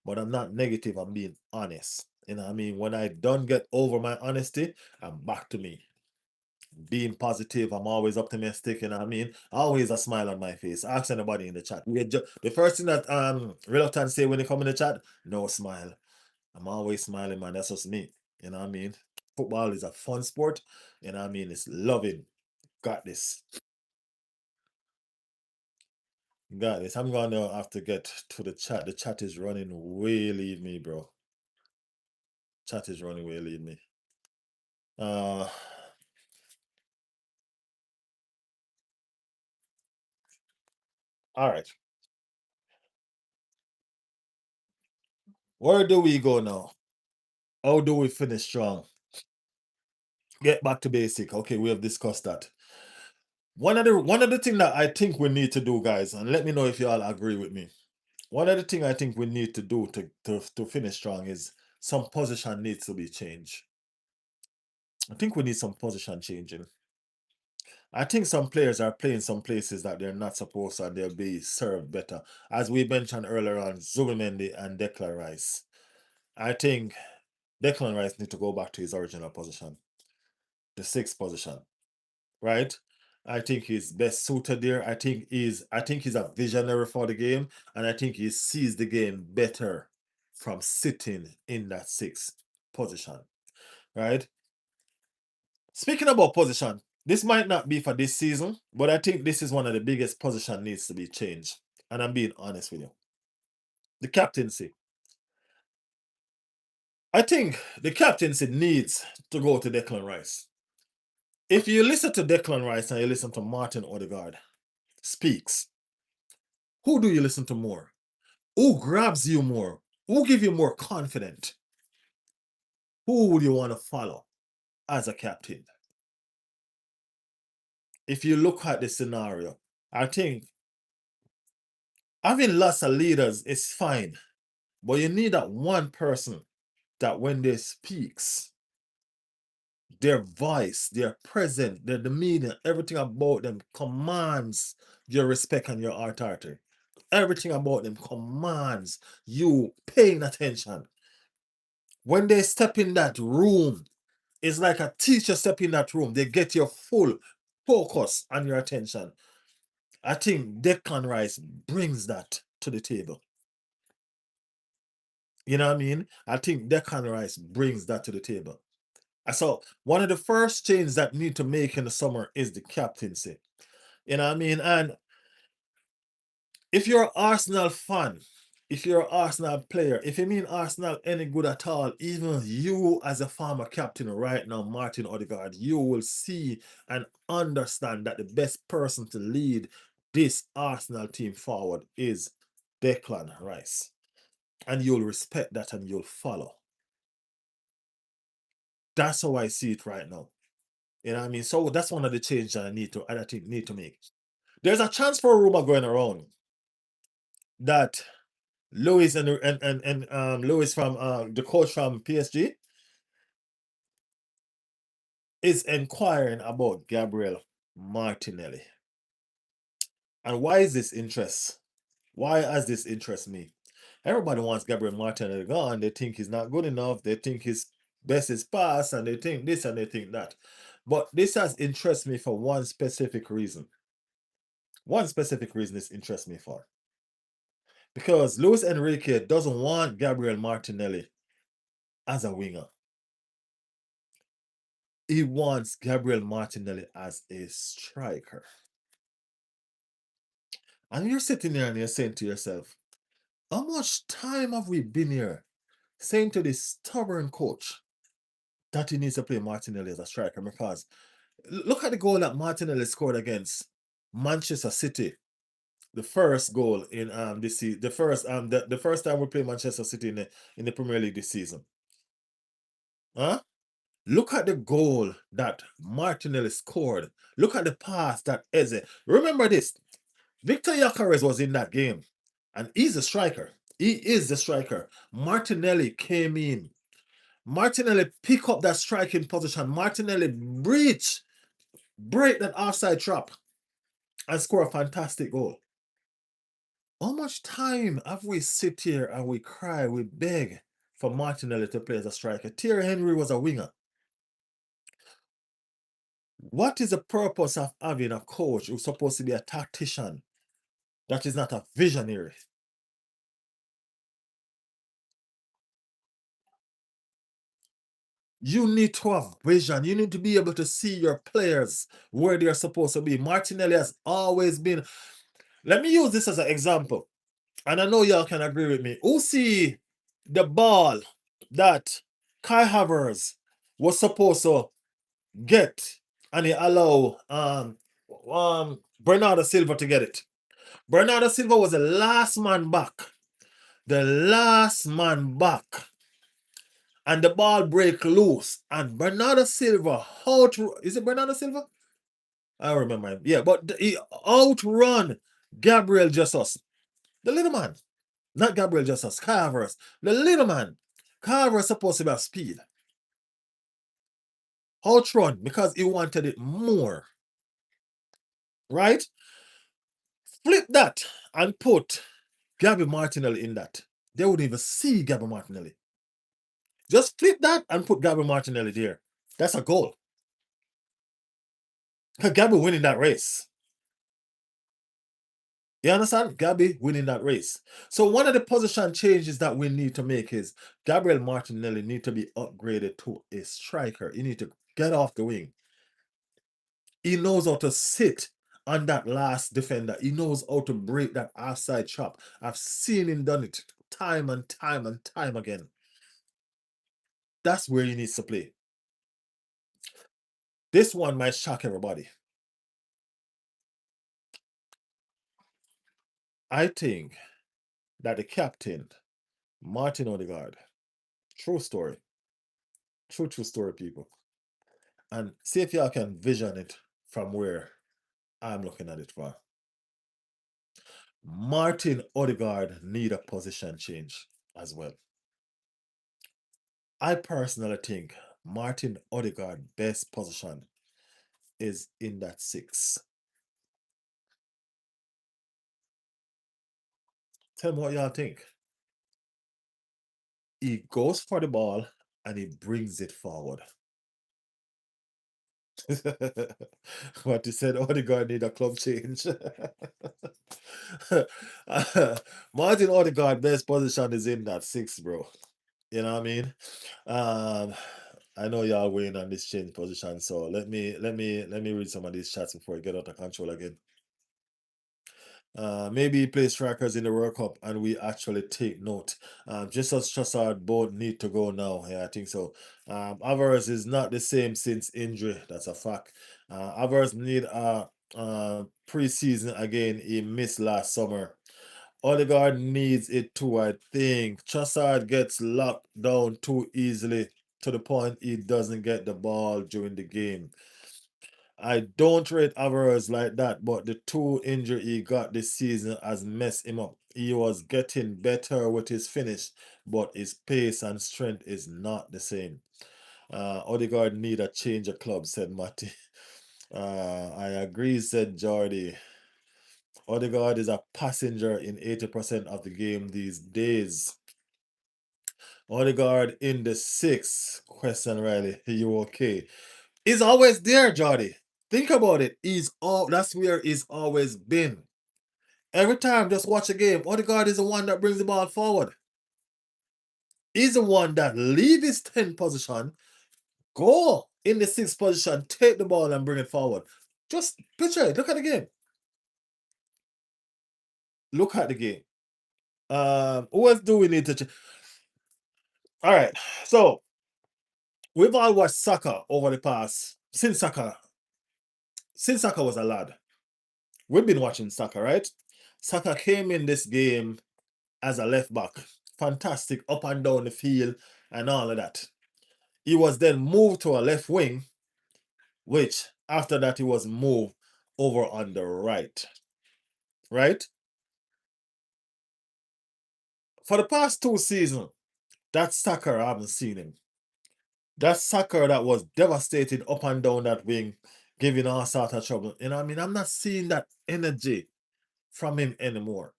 But I'm not negative, I'm being honest. You know what I mean? When I don't get over my honesty, I'm back to me. Being positive, I'm always optimistic, you know what I mean? Always a smile on my face. Ask anybody in the chat. The first thing that reluctant say when they come in the chat, no smile. I'm always smiling, man. That's just me. You know what I mean? Football is a fun sport. You know what I mean? It's loving. Got this. Got this. I'm gonna have to get to the chat. The chat is running way, leave me, bro. Chat is running way, leave me. Uh all right. Where do we go now? How do we finish strong? Get back to basic. Okay, we have discussed that. One of the thing that I think we need to do, guys, and let me know if you all agree with me. One of the thing I think we need to do to finish strong is some position needs to be changed. I think we need some position changing. I think some players are playing some places that they're not supposed to, and they'll be served better. As we mentioned earlier on, Zubimendi and Declan Rice. I think Declan Rice need to go back to his original position, the sixth position, right? I think he's best suited there. I think he's a visionary for the game, and I think he sees the game better from sitting in that sixth position, right? Speaking about position, this might not be for this season, but I think this is one of the biggest position needs to be changed. And I'm being honest with you. The captaincy. I think the captaincy needs to go to Declan Rice. If you listen to Declan Rice and you listen to Martin Odegaard speaks, who do you listen to more? Who grabs you more? Who give you more confidence? Who would you want to follow as a captain? If you look at the scenario, I think having lots of leaders is fine, but you need that one person that when they speaks, their voice, their presence, their demeanor, everything about them commands your respect and your authority. Everything about them commands you paying attention. When they step in that room, it's like a teacher step in that room. They get your full focus and your attention. I think Declan Rice brings that to the table. You know what I mean? I think Declan Rice brings that to the table. So one of the first changes that need to make in the summer is the captaincy. You know what I mean? And if you're an Arsenal fan, if you're an Arsenal player, if you mean Arsenal any good at all, even you as a former captain right now, Martin Odegaard, you will see and understand that the best person to lead this Arsenal team forward is Declan Rice. And you'll respect that and you'll follow. That's how I see it right now. You know what I mean? So that's one of the changes that I think need to make. There's a transfer rumor going around that Lewis and Lewis from the coach from PSG is inquiring about Gabriel Martinelli. And why is this interest? Why has this interest me? Everybody wants Gabriel Martinelli gone. They think he's not good enough. They think his best is past, and they think this and they think that. But this has interested me for one specific reason. One specific reason this interests me for. Because Luis Enrique doesn't want Gabriel Martinelli as a winger. He wants Gabriel Martinelli as a striker. And you're sitting there and you're saying to yourself, how much time have we been here saying to this stubborn coach that he needs to play Martinelli as a striker? Because look at the goal that Martinelli scored against Manchester City. The first goal in this season, the first time we play Manchester City in the Premier League this season. Huh? Look at the goal that Martinelli scored. Look at the pass that Eze. Remember this. Victor Gyökeres was in that game, and he's a striker. He is the striker. Martinelli came in. Martinelli pick up that striking position. Martinelli break that offside trap, and score a fantastic goal. How much time have we sit here and we cry, we beg for Martinelli to play as a striker? Thierry Henry was a winger. What is the purpose of having a coach who's supposed to be a tactician that is not a visionary? You need to have vision. You need to be able to see your players where they're supposed to be. Martinelli has always been. Let me use this as an example. And I know y'all can agree with me. Who see the ball that Kai Havertz was supposed to get and he allow Bernardo Silva to get it? Bernardo Silva was the last man back. The last man back. And the ball break loose. And Bernardo Silva is it Bernardo Silva? I don't remember him. Yeah, but he outrun Gabriel Jesus. The little man. Not Gabriel Jesus, Kai Havertz. The little man. Kai Havertz supposed to have speed. Outrun because he wanted it more. Right? Flip that and put Gabby Martinelli in that. They wouldn't even see Gabby Martinelli. Just flip that and put Gabby Martinelli there. That's a goal. Gabby winning that race. You understand? Gabby winning that race. So one of the position changes that we need to make is Gabriel Martinelli need to be upgraded to a striker. He need to get off the wing. He knows how to sit on that last defender. He knows how to break that offside trap. I've seen him done it time and time and time again. That's where he needs to play. This one might shock everybody. I think that the captain, Martin Odegaard, true story, true story, people. And see if y'all can vision it from where I'm looking at it from. Martin Odegaard need a position change as well. I personally think Martin Odegaard best position is in that 6. Tell me what y'all think. He goes for the ball and he brings it forward. What you said, Odegaard need a club change. Martin Odegaard best position is in that 6, bro. You know what I mean? Um, I know y'all waiting on this change position, so let me read some of these chats before I get out of control again. Maybe he plays strikers in the World Cup and we actually take note. Just as Trossard both need to go now. Yeah, I think so. Alvarez is not the same since injury. That's a fact. Alvarez need a preseason again. He missed last summer. Odegaard needs it too, I think. Trossard gets locked down too easily to the point he doesn't get the ball during the game. I don't rate Alvarez like that, but the 2 injury he got this season has messed him up. He was getting better with his finish, but his pace and strength is not the same. Odegaard need a change of club, said Matty. I agree, said Jordy. Odegaard is a passenger in 80% of the game these days. Odegaard in the six. Question Riley. Are you okay? He's always there, Jordy. Think about it. That's where he's always been. Every time, just watch a game. Odegaard is the one that brings the ball forward. He's the one that leave his 10 position, go in the sixth position, take the ball and bring it forward. Just picture it. Look at the game. Look at the game. Who else do we need to? All right. So we've all watched soccer over the past since soccer was a lad. We've been watching soccer, right? Soccer came in this game as a left back, fantastic up and down the field and all of that. He was then moved to a left wing, which after that he was moved over on the right. Right? For the past 2 seasons, that soccer I haven't seen him. That soccer that was devastating up and down that wing, giving all sort of trouble. You know what I mean? I'm not seeing that energy from him anymore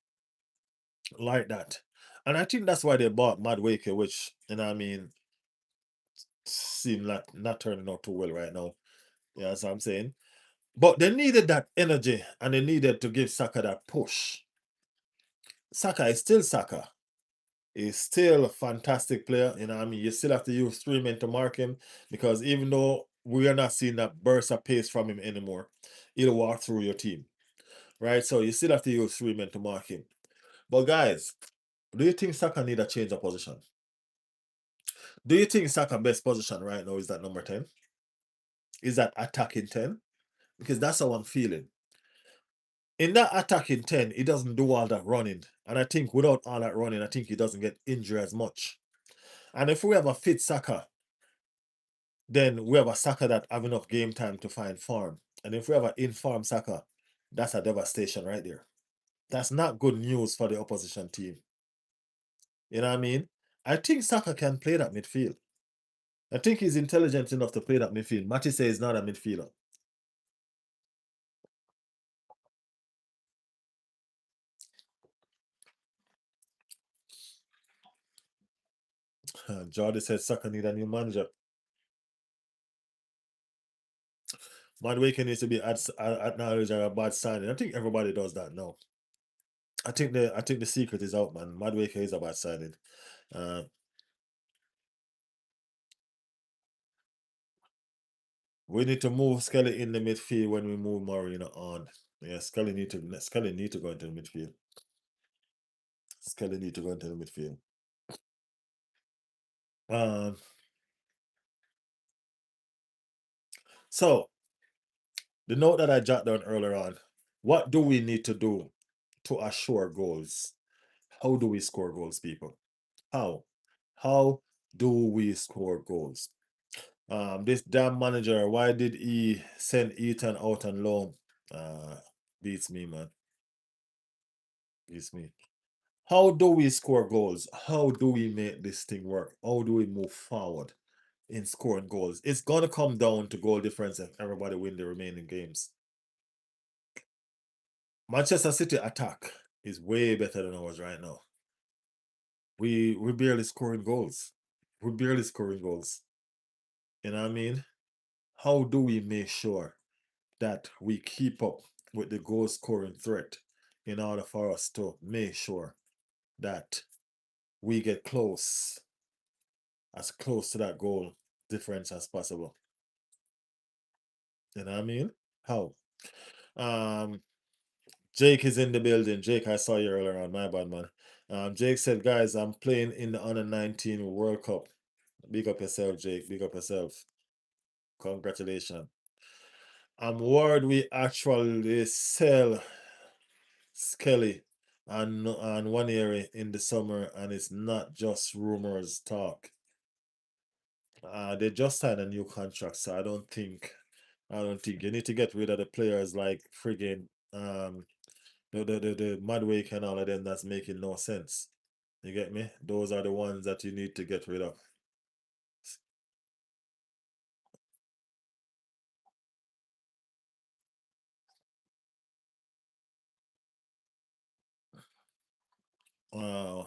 like that. And I think that's why they bought Madwake, which, you know what I mean, seem like not turning out too well right now. You know what I'm saying? But they needed that energy and they needed to give Saka that push. Saka is still Saka. He's still a fantastic player. You know what I mean? You still have to use 3 men to mark him because even though we are not seeing that burst of pace from him anymore, he'll walk through your team. Right? So you still have to use 3 men to mark him. But guys, do you think Saka need a change of position? Do you think Saka best position right now is that number 10? Is that attacking 10? Because that's how I'm feeling. In that attacking 10, he doesn't do all that running. And I think without all that running, I think he doesn't get injured as much. And if we have a fit Saka, then we have a Saka that have enough game time to find form. And if we have an informed Saka, that's a devastation right there. That's not good news for the opposition team. You know what I mean? I think Saka can play that midfield. I think he's intelligent enough to play that midfield. Matty says he's not a midfielder. Jordy says Saka need a new manager. Madueke needs to be acknowledged as a bad signing. I think everybody does that now. I think the secret is out, man. Madueke is a bad signing. Uh, we need to move Skelly in the midfield when we move Marina on. Yeah, Skelly need to go into the midfield. Skelly need to go into the midfield. Um, so the note that I jotted down earlier on, what do we need to do to assure goals? How do we score goals, people? How? How do we score goals? This damn manager, why did he send Ethan out on loan? Uh, Beats me, man. Beats me. How do we score goals? How do we make this thing work? How do we move forward in scoring goals? It's gonna come down to goal difference if everybody win the remaining games. Manchester City attack is way better than ours right now. We barely scoring goals. We're barely scoring goals. You know what I mean? How do we make sure that we keep up with the goal scoring threat in order for us to make sure that we get close to that goal difference as possible. You know what I mean? How? Um, Jake is in the building. Jake, I saw you earlier on. My bad, man. Jake said, guys, I'm playing in the under 19 World Cup. Big up yourself, Jake. Big up yourself. Congratulations. I'm worried we actually sell Skelly and one area in the summer, and it's not just rumors talk. They just signed a new contract, so I don't think you need to get rid of the players like friggin' the Madwake and all of them that's making no sense. You get me? Those are the ones that you need to get rid of. Uh,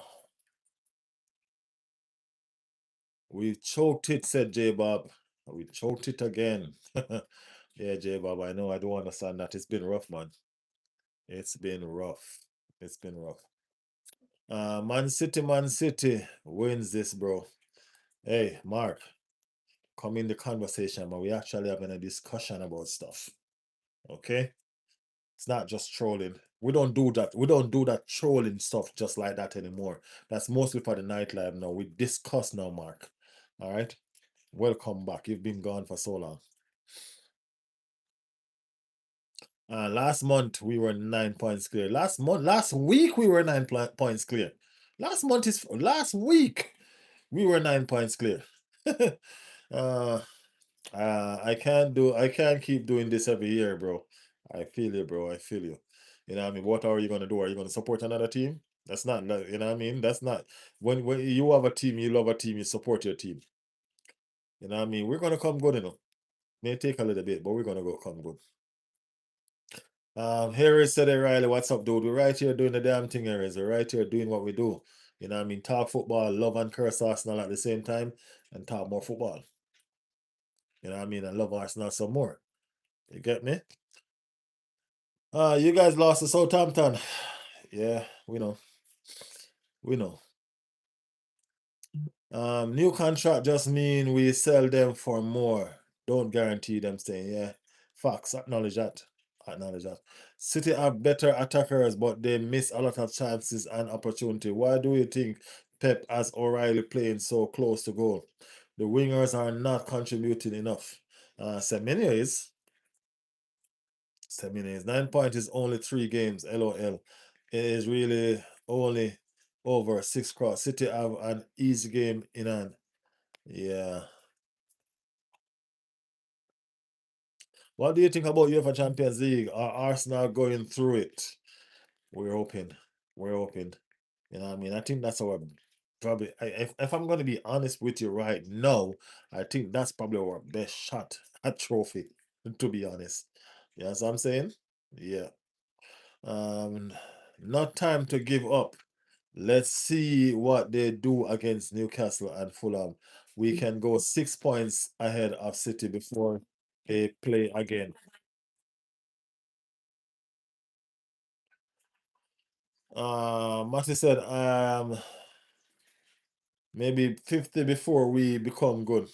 we choked it, said J Bob. We choked it again. Yeah, J Bob, I know. I don't understand that. It's been rough, man. It's been rough. It's been rough. Man City wins this, bro. Hey, Mark, come in the conversation, man. We actually having a discussion about stuff. Okay? It's not just trolling. We don't do that. We don't do that trolling stuff just like that anymore. That's mostly for the nightlife now. We discuss now, Mark. All right? Welcome back. You've been gone for so long. Last month we were 9 points clear. Last week we were points clear. Last week we were 9 points clear. uh, I can't keep doing this every year, bro. I feel you, bro. I feel you. You know what I mean? What are you gonna do? Are you gonna support another team? That's not, you know what I mean? That's not when you have a team, you love a team, you support your team. You know what I mean? We're gonna come good, you know. May take a little bit, but we're gonna go come good. Harry said it, Riley. What's up, dude? We're right here doing the damn thing, Harris. We're right here doing what we do. You know what I mean? Talk football, love and curse Arsenal at the same time, and talk more football. You know what I mean? And love Arsenal some more. You get me? You guys lost to Southampton. Yeah, we know. We know. New contract just mean we sell them for more. Don't guarantee them staying. Yeah. Facts. Acknowledge that. Acknowledge that. City have better attackers, but they miss a lot of chances and opportunity. Why do you think Pep has O'Reilly playing so close to goal? The wingers are not contributing enough. Semenyo is. Semenyo is. 9 points is only 3 games. LOL. It is really only over 6 cross. City have an easy game in hand. Yeah. What do you think about UEFA Champions League? Are Arsenal going through it? We're hoping. We're hoping. You know what I mean? I think that's our probably. If I'm going to be honest with you right now, I think that's probably our best shot at trophy. To be honest, you know what I'm saying? Yeah. Um, Not time to give up. Let's see what they do against Newcastle and Fulham. We can go 6 points ahead of City before they play again. Matty said, maybe 50 before we become good.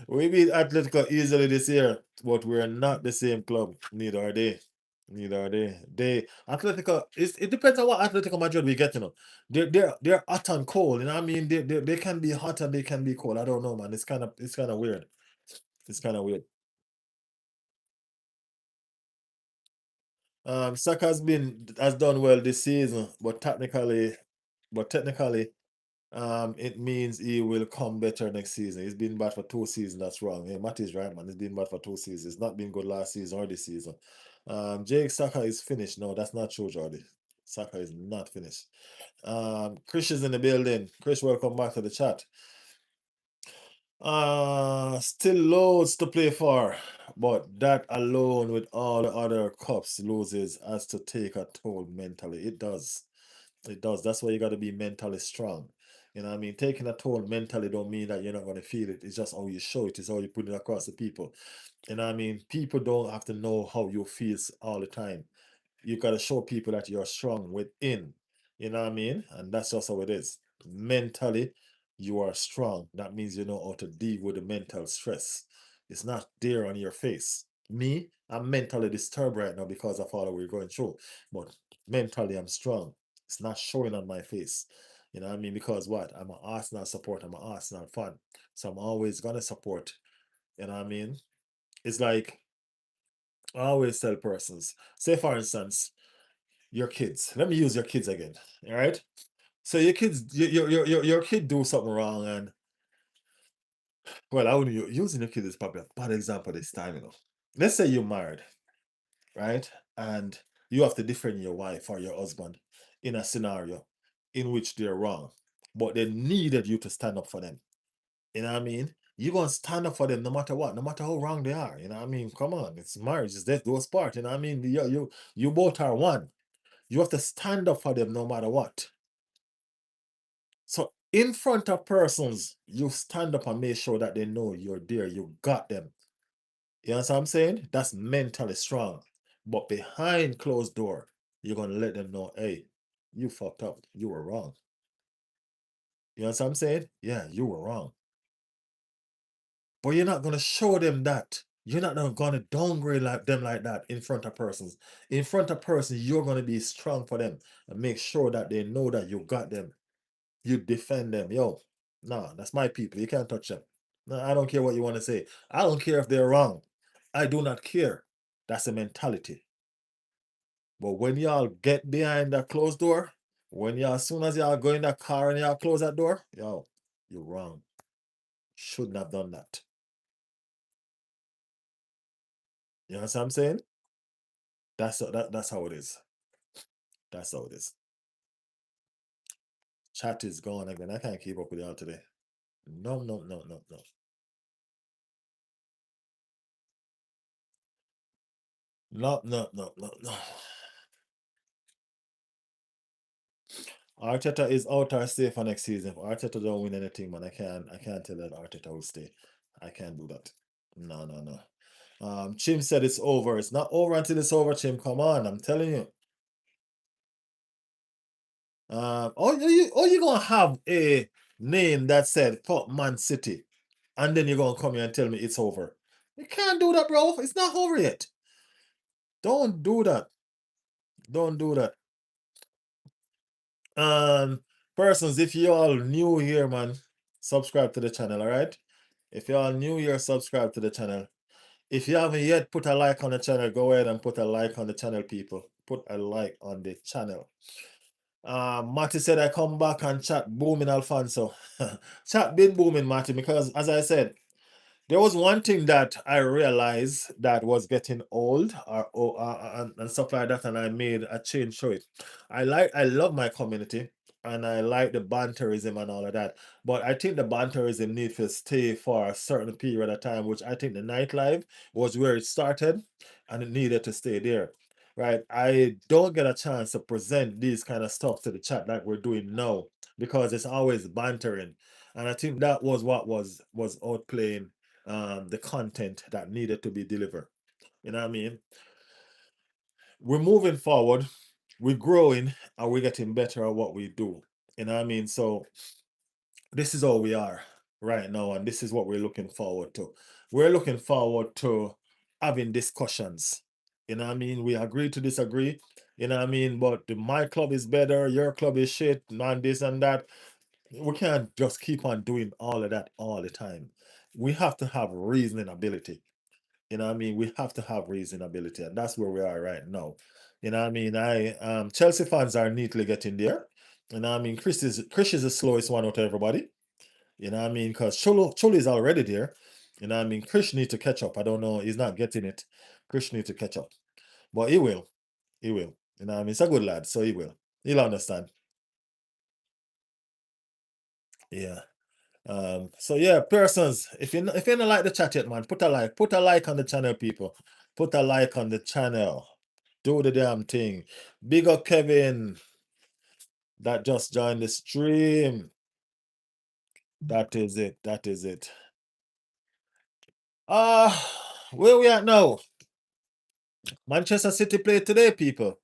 We beat Atletico easily this year, but we're not the same club. Neither are they. Neither are they. Atletico. It depends on what Atletico Madrid we get. You know, they're hot and cold. You know what I mean? They can be hot and they can be cold. I don't know, man. It's kind of weird. It's kind of weird. Saka has done well this season, but technically, it means he will come better next season. He's been bad for 2 seasons. That's wrong. Yeah, Matt is right, man. He's been bad for 2 seasons. It's not been good last season or this season. Jake Saka is finished. No, that's not true, Jordy. Saka is not finished. Chris is in the building. Chris, welcome back to the chat. Still loads to play for, but that alone with all the other cups loses has to take a toll mentally. It does. It does. That's why you got to be mentally strong. You know what I mean? Taking a toll mentally don't mean that you're not going to feel it. It's just how you show it. It's how you put it across the people. You know what I mean? People don't have to know how you feel all the time. You got to show people that you're strong within. You know what I mean? And that's just how it is. Mentally, you are strong. That means you know how to deal with the mental stress. It's not there on your face. Me, I'm mentally disturbed right now because of all that we're going through. But mentally, I'm strong. It's not showing on my face. You know what I mean? Because what? I'm an Arsenal supporter. I'm an Arsenal fan. So I'm always going to support. You know what I mean? It's like I always tell persons, say for instance, your kids. Let me use your kids again. All right. So your kids, your kid do something wrong, and well, I wouldn't using your kid is probably a bad example this time, you know. let's say you're married, right? And you have to defend your wife or your husband in a scenario in which they're wrong, but they needed you to stand up for them. You know what I mean? You're gonna stand up for them no matter what, no matter how wrong they are. You know what I mean? Come on, it's marriage, it's death do us part. You know what I mean? You both are one. You have to stand up for them no matter what. So in front of persons, you stand up and make sure that they know you're there, you got them. You know what I'm saying? That's mentally strong. But behind closed door, you're gonna let them know, hey, you fucked up. You were wrong. You know what I'm saying? Yeah, you were wrong. But you're not gonna show them that. You're not gonna downgrade like them like that in front of persons. In front of persons, you're gonna be strong for them and make sure that they know that you got them. You defend them. Yo, nah, that's my people. You can't touch them. No, I don't care what you want to say. I don't care if they're wrong. I do not care. That's a mentality. But when y'all get behind that closed door, when y'all, as soon as y'all go in that car and y'all close that door, yo, you're wrong. Shouldn't have done that. You know what I'm saying? That's how it is. That's how it is. Chat is gone again. I can't keep up with y'all today. No, no, no, no, no. No, no, no, no, no. Arteta is out or stay for next season. If Arteta don't win anything, man, I can't tell that Arteta will stay. I can't do that. No, no, no. Chim said it's over. It's not over until it's over, Chim. Come on, I'm telling you. You gonna have a name that said fuck Man City, and then you're gonna come here and tell me it's over. You can't do that, bro. It's not over yet. Don't do that. Don't do that. Um, Persons, if you all new here, man, subscribe to the channel, all right? If you're all new here, subscribe to the channel. If you haven't yet put a like on the channel, go ahead and put a like on the channel, people. Put a like on the channel. Matty said I come back and chat booming Alfonso. Chat been booming, Matty, because as I said, there was one thing that I realized that was getting old and stuff like that, and I made a change to it. I love my community and I like the banterism and all of that. But I think the banterism needs to stay for a certain period of time, which I think the nightlife was where it started and it needed to stay there. Right. I don't get a chance to present these kind of stuff to the chat like we're doing now because it's always bantering. And I think that was what was outplaying the content that needed to be delivered. You know what I mean? We're moving forward, we're growing, and we're getting better at what we do. You know what I mean? So this is all we are right now, and this is what we're looking forward to. We're looking forward to having discussions. You know what I mean? We agree to disagree. You know what I mean? But my club is better, your club is shit, man, this and that. We can't just keep on doing all of that all the time. We have to have reasoning ability. You know what I mean? We have to have reasonability, and that's where we are right now. You know what I mean? I Chelsea fans are neatly getting there. You know what I mean? Chris is the slowest one out of everybody. You know what I mean? Because Cholo is already there. You know what I mean? Chris needs to catch up. I don't know. He's not getting it. Chris needs to catch up. But he will. He will. You know what I mean? He's a good lad, so he will. He'll understand. Yeah. So yeah, persons, if you don't like the chat yet, man, put a like. Put a like on the channel, people. Put a like on the channel. Do the damn thing. Big up Kevin that just joined the stream. That is it. That is it. Where we at now? Manchester City play today, people.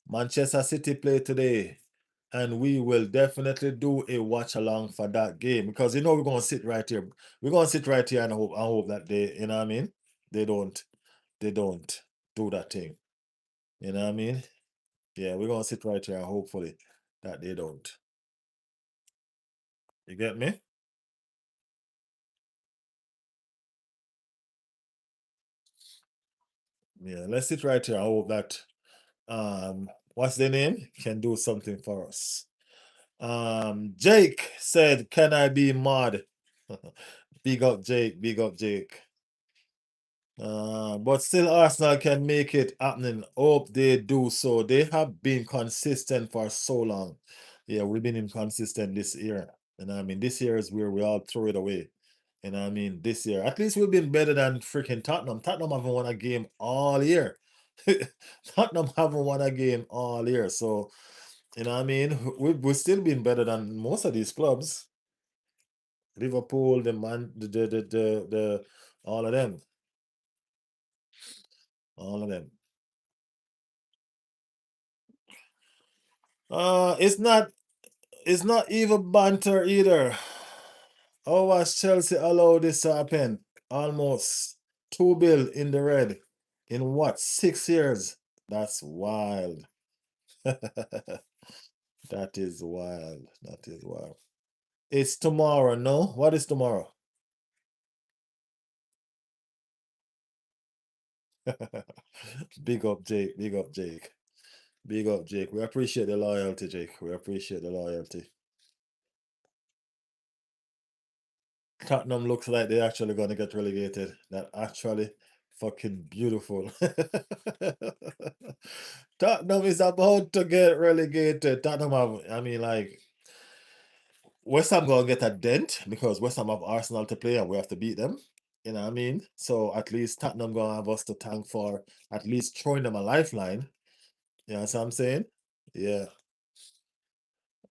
Manchester City play today. And we will definitely do a watch along for that game because we're gonna sit right here. We're gonna sit right here and hope that you know what I mean? They don't they don't do that thing. You know what I mean? Yeah, we're gonna sit right here and hopefully that they don't. You get me? Yeah, let's sit right here. I hope that what's the name? Can do something for us. Jake said, "Can I be mod?" Big up Jake, big up Jake. But still, Arsenal can make it happening. Hope they do so. They have been consistent for so long. Yeah, we've been inconsistent this year. And I mean, this year is where we all throw it away. And I mean, this year, at least we've been better than freaking Tottenham. Tottenham haven't won a game all year. Tottenham haven't won a game all year. So, I mean, we've still been better than most of these clubs. Liverpool, the man, the all of them. All of them. It's not even banter either. How was Chelsea allowed this to happen? Almost 2 bill in the red in what, 6 years? That's wild. That is wild. That is wild. It's tomorrow, no? What is tomorrow? Big up, Jake. Big up, Jake. Big up, Jake. We appreciate the loyalty, Jake. We appreciate the loyalty. Tottenham looks like they're actually going to get relegated. That actually fucking beautiful. Tottenham is about to get relegated. Tottenham have, I mean, like, West Ham going to get a dent because West Ham have Arsenal to play and we have to beat them. You know what I mean? So at least Tottenham going to have us to thank for at least throwing them a lifeline. You know what I'm saying? Yeah.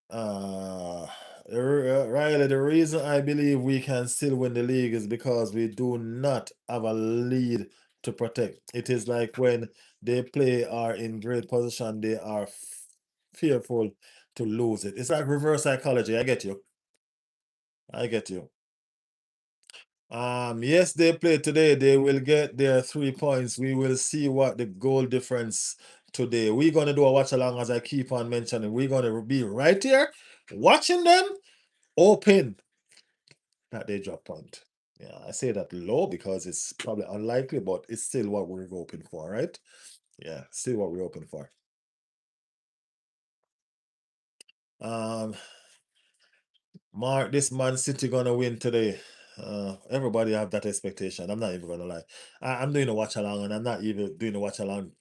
Uh, Riley, the reason I believe we can still win the league is because we do not have a lead to protect. It is like when they play are in great position, they are fearful to lose it. It's like reverse psychology. I get you. I get you. Yes, they play today. They will get their 3 points. We will see what the goal difference today. We're gonna do a watch along as I keep on mentioning. We're gonna be right here watching them open that they drop point. Yeah, I say that low because it's probably unlikely, but it's still what we're hoping for, right? Yeah, still what we're hoping for. Um, Mark, this Man City gonna win today. Everybody have that expectation. I'm not even gonna lie. I'm doing a watch along, and I'm not even doing a watch along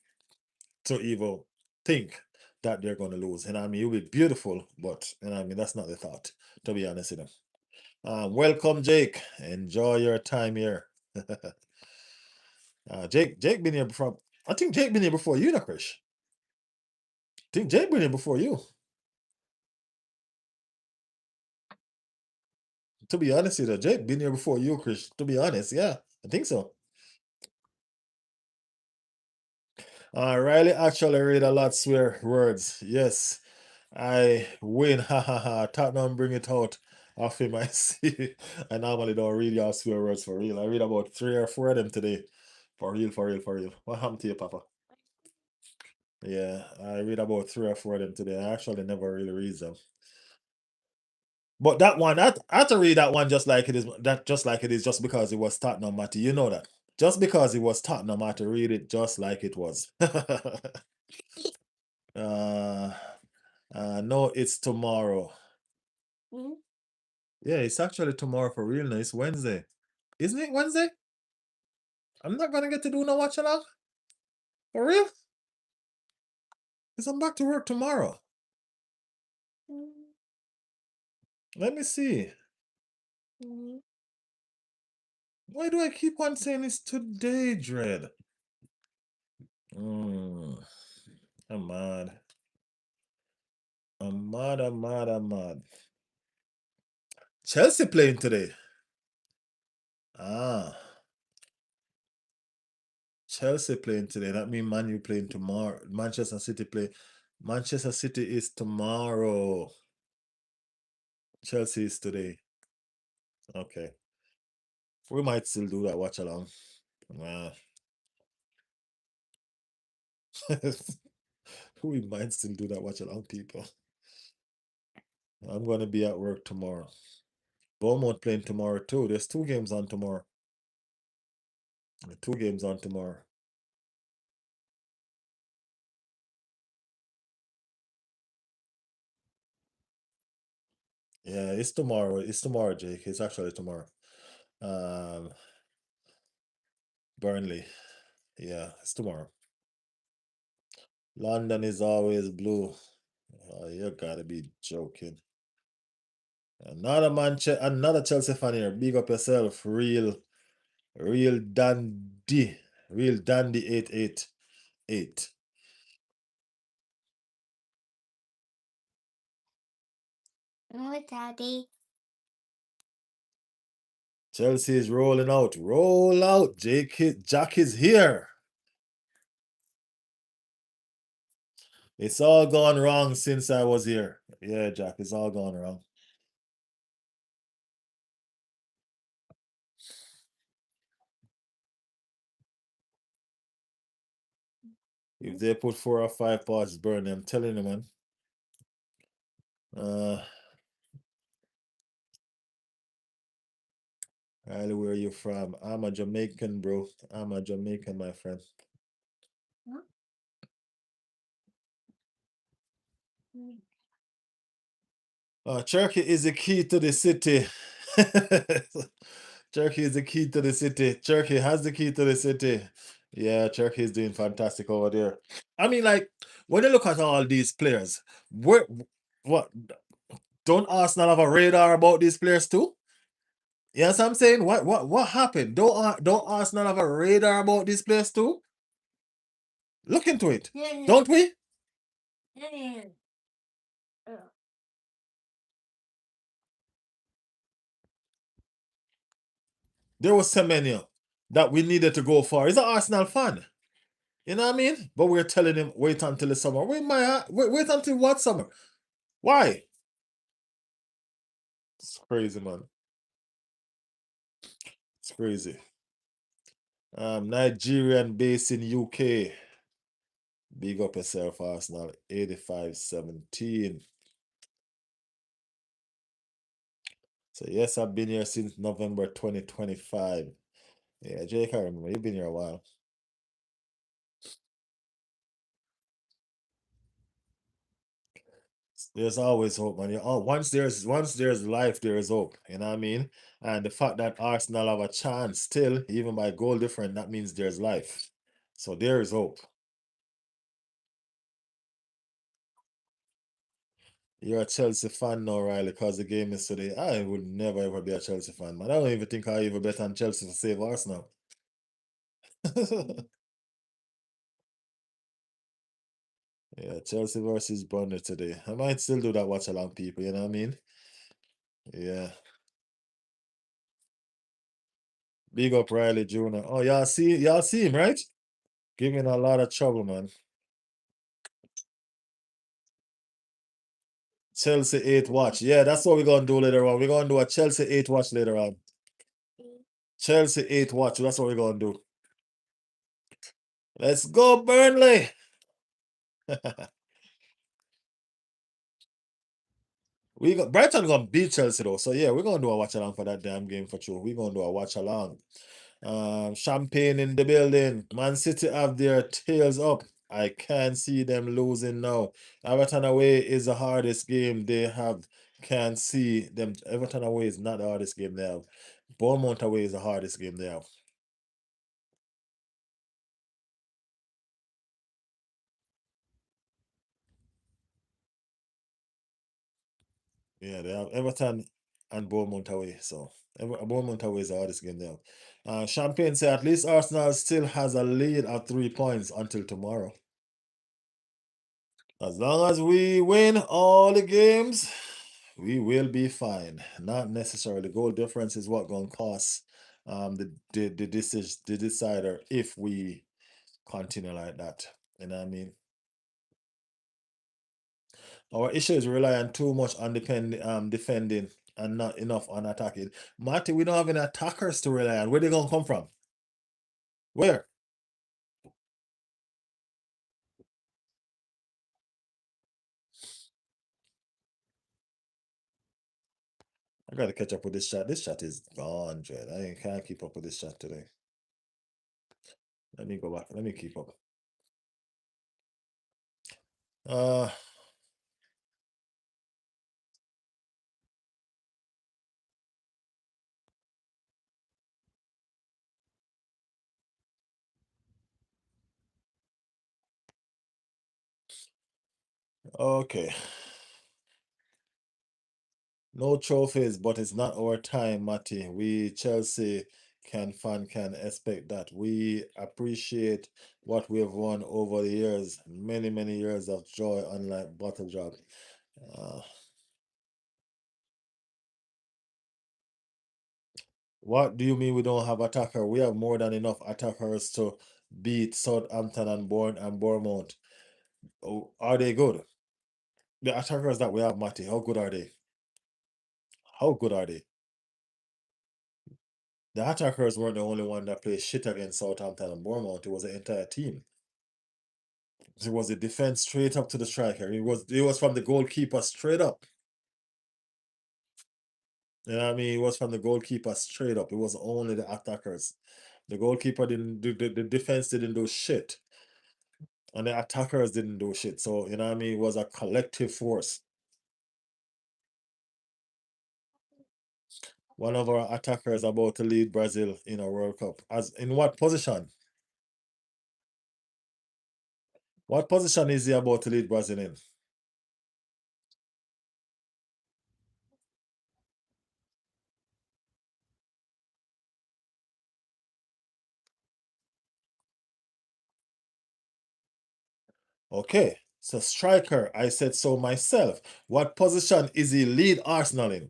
to even think that they're gonna lose. And I mean, it will be beautiful, but I mean, that's not the thought. To be honest with them. Welcome, Jake. Enjoy your time here. Jake been here before. I think Jake been here before you, no, Krish. I think Jake been here before you. To be honest with you, Jake been here before you, Krish. To be honest, yeah, I think so. Riley actually read a lot swear words. Yes, I win. Ha ha ha. Tottenham bring it out of him. I see. I normally don't read your swear words for real. I read about 3 or 4 of them today. For real, for real, for real. What happened to you, Papa? Yeah, I read about 3 or 4 of them today. I actually never really read them. But that one, I had to read that one just like it is. That just like it is, just because it was Tottenham, Matty. You know that. Just because it was Tottenham, I had to read it just like it was. uh, no, it's tomorrow. Mhm. Yeah, it's actually tomorrow for real. No, it's Wednesday. Isn't it Wednesday? I'm not gonna get to do no watch along. For real? Because I'm back to work tomorrow. Let me see. Why do I keep on saying it's today, Dread? Mm, I'm mad. I'm mad, I'm mad, I'm mad. Chelsea playing today. Ah, Chelsea playing today. That means Man U playing tomorrow. Manchester City play. Manchester City is tomorrow. Chelsea is today. Okay. We might still do that watch along. Uh, we might still do that watch along, people. I'm gonna be at work tomorrow. Bournemouth playing tomorrow too. There's 2 games on tomorrow. 2 games on tomorrow. Yeah, it's tomorrow. It's tomorrow, Jake. It's actually tomorrow. Um, Burnley. Yeah, it's tomorrow. London is always blue. Oh, you gotta be joking. Another Chelsea fan here. Big up yourself. Real dandy. Real dandy 888. Oh, Daddy. Chelsea is rolling out. Roll out. Jack is here. It's all gone wrong since I was here. Yeah, Jack, it's all gone wrong. If they put 4 or 5 pots burn, I'm telling you, man. Uh, Riley, where are you from? I'm a Jamaican, bro. I'm a Jamaican, my friend. Turkey is the key to the city. Turkey is the key to the city. Turkey has the key to the city. Yeah, Turkey is doing fantastic over there. I mean, like, when you look at all these players, what, don't Arsenal have a radar about these players too? Yes, I'm saying, what happened? Don't Arsenal have a radar about these players too? Look into it, don't we? There was Semenyo that we needed to go for. He's an Arsenal fan. You know what I mean? But we're telling him, wait until the summer. Wait until what summer? Why? It's crazy, man. It's crazy. Nigerian based in UK. Big up yourself, Arsenal. 85-17. So yes, I've been here since November 2025. Yeah, Jake, I remember you've been here a while. There's always hope, man. Once there's life, there is hope. You know what I mean? And the fact that Arsenal have a chance still, even by goal different, that means there's life. So there is hope. You're a Chelsea fan now, Riley, because the game is today. I would never ever be a Chelsea fan, man. I don't even think I even bet on Chelsea to save Arsenal. Yeah, Chelsea versus Burnley today. I might still do that watch along, people. You know what I mean? Yeah. Big up Riley Jr. Oh, y'all see him, right? Giving a lot of trouble, man. Chelsea 8 watch. Yeah, that's what we're gonna do later on. We're gonna do a Chelsea 8 watch later on. Chelsea 8 watch. That's what we're gonna do. Let's go, Burnley. We got Brighton gonna beat Chelsea though. So yeah, we're gonna do a watch along for that damn game for sure. We're gonna do a watch along. Champagne in the building. Man City have their tails up. I can't see them losing now. Everton away is the hardest game they have. Can't see them. Everton away is not the hardest game they have. Bournemouth away is the hardest game they have. Yeah, they have Everton and Bournemouth away. So Bournemouth away is the hardest game they have. Champagne say at least Arsenal still has a lead of 3 points until tomorrow. As long as we win all the games, we will be fine. Not necessarily goal difference is what gonna cost the decider if we continue like that. You know what I mean? Our issue is relying too much on defending and not enough on attacking. Marty, we don't have any attackers to rely on. Where they gonna come from? Where? I gotta catch up with this chat. This chat is gone, Jed. Can't keep up with this chat today. Let me go back. Let me keep up. Uh Okay. No trophies, but it's not our time, Matty. We Chelsea can expect that. We appreciate what we have won over the years, many years of joy, unlike bottle drop. Uh, what do you mean we don't have attacker? We have more than enough attackers to beat Southampton and Bournemouth. Oh, are they good? The attackers that we have, Matty, how good are they? How good are they? The attackers weren't the only one that played shit against Southampton and Bournemouth. It was the entire team. It was a defense straight up to the striker. It was from the goalkeeper straight up. You know what I mean? It was from the goalkeeper straight up. It was only the attackers. The goalkeeper didn't do the defense didn't do shit. And the attackers didn't do shit. So, you know what I mean? It was a collective force. One of our attackers about to lead Brazil in a World Cup. As in what position? What position is he about to lead Brazil in? Okay. So striker, I said so myself. What position is he lead Arsenal in?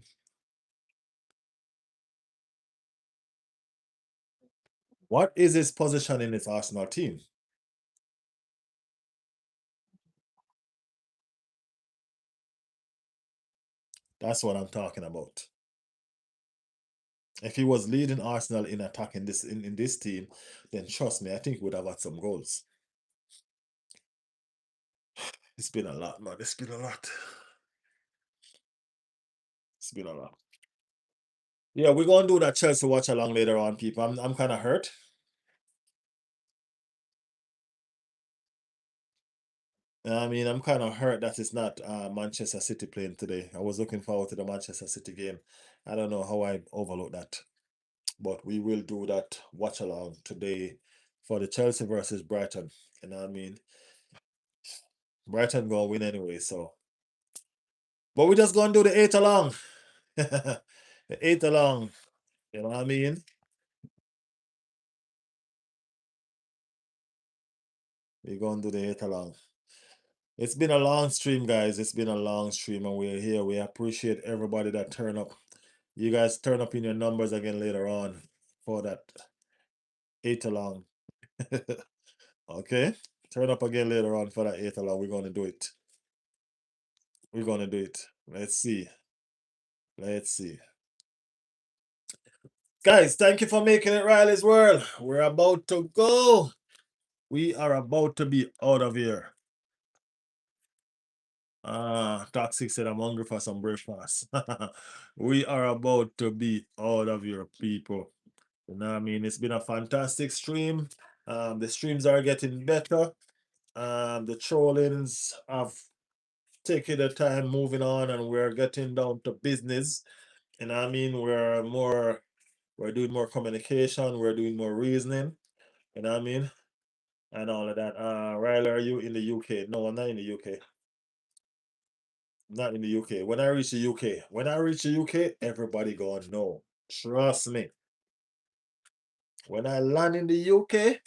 What is his position in his Arsenal team? That's what I'm talking about. If he was leading Arsenal in attacking in this team, then trust me, I think he would have had some goals. It's been a lot, man. It's been a lot. It's been a lot. Yeah, we're gonna do that Chelsea watch along later on, people. I'm kind of hurt. I mean, I'm kind of hurt that it's not Manchester City playing today. I was looking forward to the Manchester City game. I don't know how I overlooked that, but we will do that watch along today for the Chelsea versus Brighton. You know what I mean? Brighton gonna win anyway, so. But we just gonna do the 8 along. The 8 along. You know what I mean? We're gonna do the 8 along. It's been a long stream, guys. It's been a long stream, and we're here. We appreciate everybody that turn up. You guys turn up in your numbers again later on for that 8 along. Okay? Turn up again later on for that 8 along. We're gonna do it. We're gonna do it. Let's see. Let's see. Guys, thank you for making it Riley's World. We're about to go. We are about to be out of here. Toxic said I'm hungry for some breakfast. We are about to be out of here, people. You know what I mean? It's been a fantastic stream. The streams are getting better. The trollings have taken the time moving on, and we're getting down to business. You know what I mean? We're doing more communication, we're doing more reasoning, you know what I mean? And all of that. Riley, are you in the UK? No, I'm not in the UK. Not in the UK. When I reach the UK, everybody gonna know. Trust me. When I land in the UK,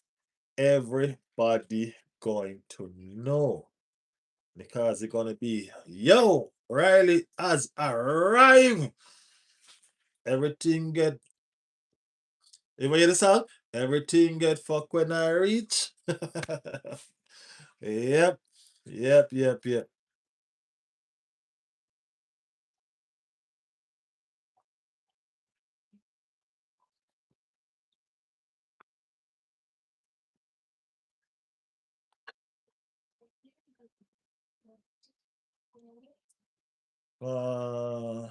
everybody going to know. Because it's gonna be, yo, Riley has arrived. Everything get, you hear the song? Everything get fuck when I reach. Yep, yep. Uh,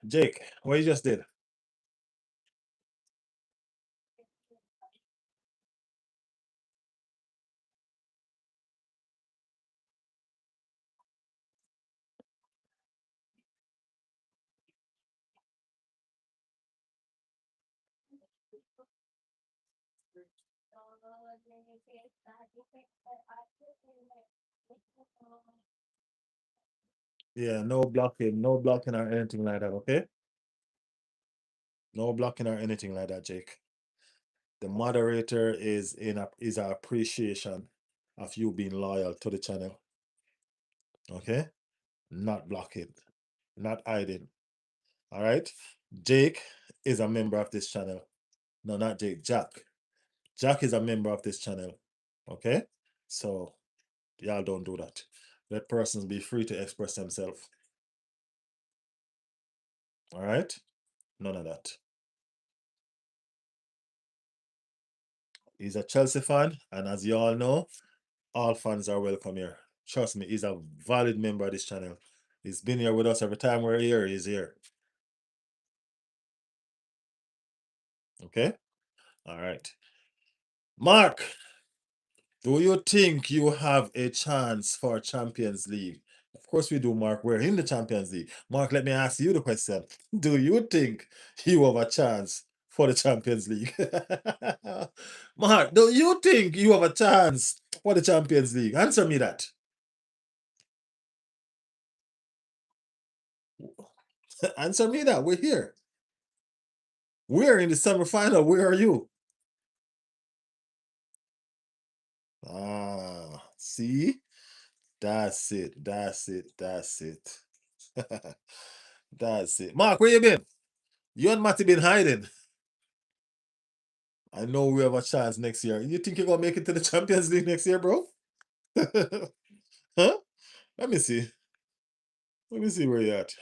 Jake, what you just did? Yeah, no blocking or anything like that, okay? No blocking or anything like that, Jake. The moderator is our appreciation of you being loyal to the channel, okay? Not blocking, not hiding. All right. Jake is a member of this channel. No, not Jake, Jack. Jack is a member of this channel. Okay. So y'all don't do that. Let persons be free to express themselves. All right. None of that. He's a Chelsea fan, and as you all know, all fans are welcome here. Trust me, he's a valid member of this channel. He's been here with us every time we're here. He's here. Okay. All right. Mark, do you think you have a chance for Champions League? Of course we do, Mark. We're in the Champions League. Mark, let me ask you the question. Do you think you have a chance for the Champions League? Mark, do you think you have a chance for the Champions League? Answer me that. Answer me that. We're here. We're in the semifinal. Where are you? See? That's it. That's it. That's it. That's it. Mark, where you been? You and Matty been hiding. I know we have a chance next year. You think you're gonna make it to the Champions League next year, bro? Huh? Let me see. Let me see where you're at.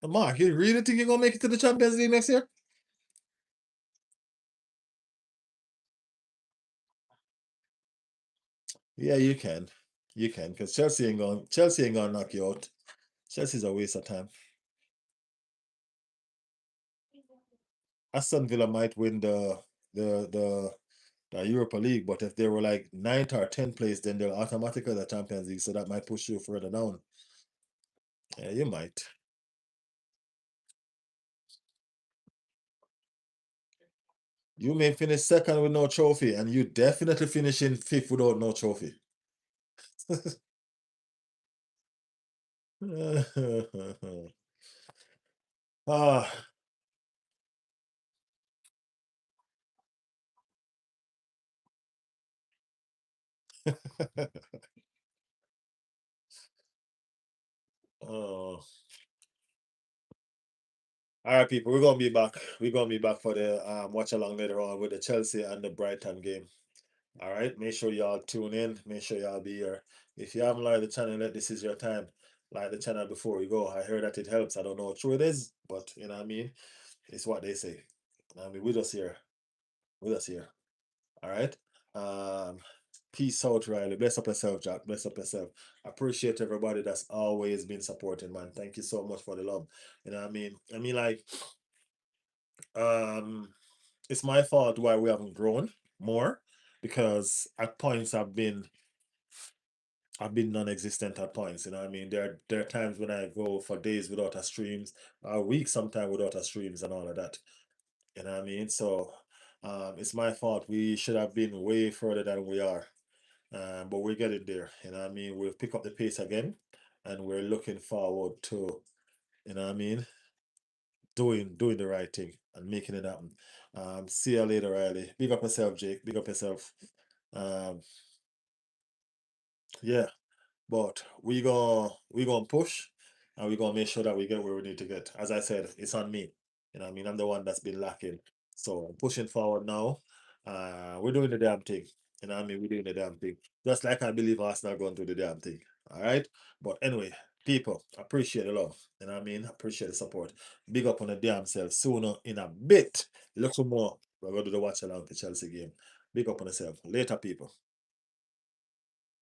Mark, you really think you're gonna make it to the Champions League next year? Yeah, you can. You can, because Chelsea ain't gonna knock you out. Chelsea's a waste of time. Aston Villa might win the the the Europa League, but if they were like ninth or 10th place, then they're automatically the Champions League. So that might push you further down. Yeah, you might. You may finish second with no trophy, and you definitely finish in fifth without no trophy. ah, oh. All right, people, we're gonna be back. We're gonna be back for the watch along later on with the Chelsea and the Brighton game. All right, make sure y'all tune in. Make sure y'all be here. If you haven't liked the channel yet, this is your time. Like the channel before we go. I heard that it helps. I don't know how true it is, but you know what I mean. It's what they say. I mean, we're just here. We're just here. All right. Um, peace out, Riley. Bless up yourself, Jack. Bless up yourself. Appreciate everybody that's always been supporting, man. Thank you so much for the love. You know what I mean? Like, um, it's my fault why we haven't grown more because at points I've been non-existent at points. You know what I mean? There are times when I go for days without a streams, a week sometime without a streams and all of that. You know what I mean? So it's my fault. We should have been way further than we are. But we're getting there. You know what I mean? We've picked up the pace again and we're looking forward to, you know what I mean, doing the right thing and making it happen. See you later, Riley. Big up yourself, Jake. Big up yourself. Um, yeah. But we gonna push and we gonna make sure that we get where we need to get. As I said, it's on me. You know what I mean? I'm the one that's been lacking. So I'm pushing forward now. We're doing the damn thing. You know what I mean? We're doing the damn thing. Just like I believe Arsenal going to do the damn thing. All right. But anyway, people, appreciate the love. You know what I mean? Appreciate the support. Big up on the damn self. Sooner in a bit. Look for more. We're going to do the watch along the Chelsea game. Big up on yourself. Later, people.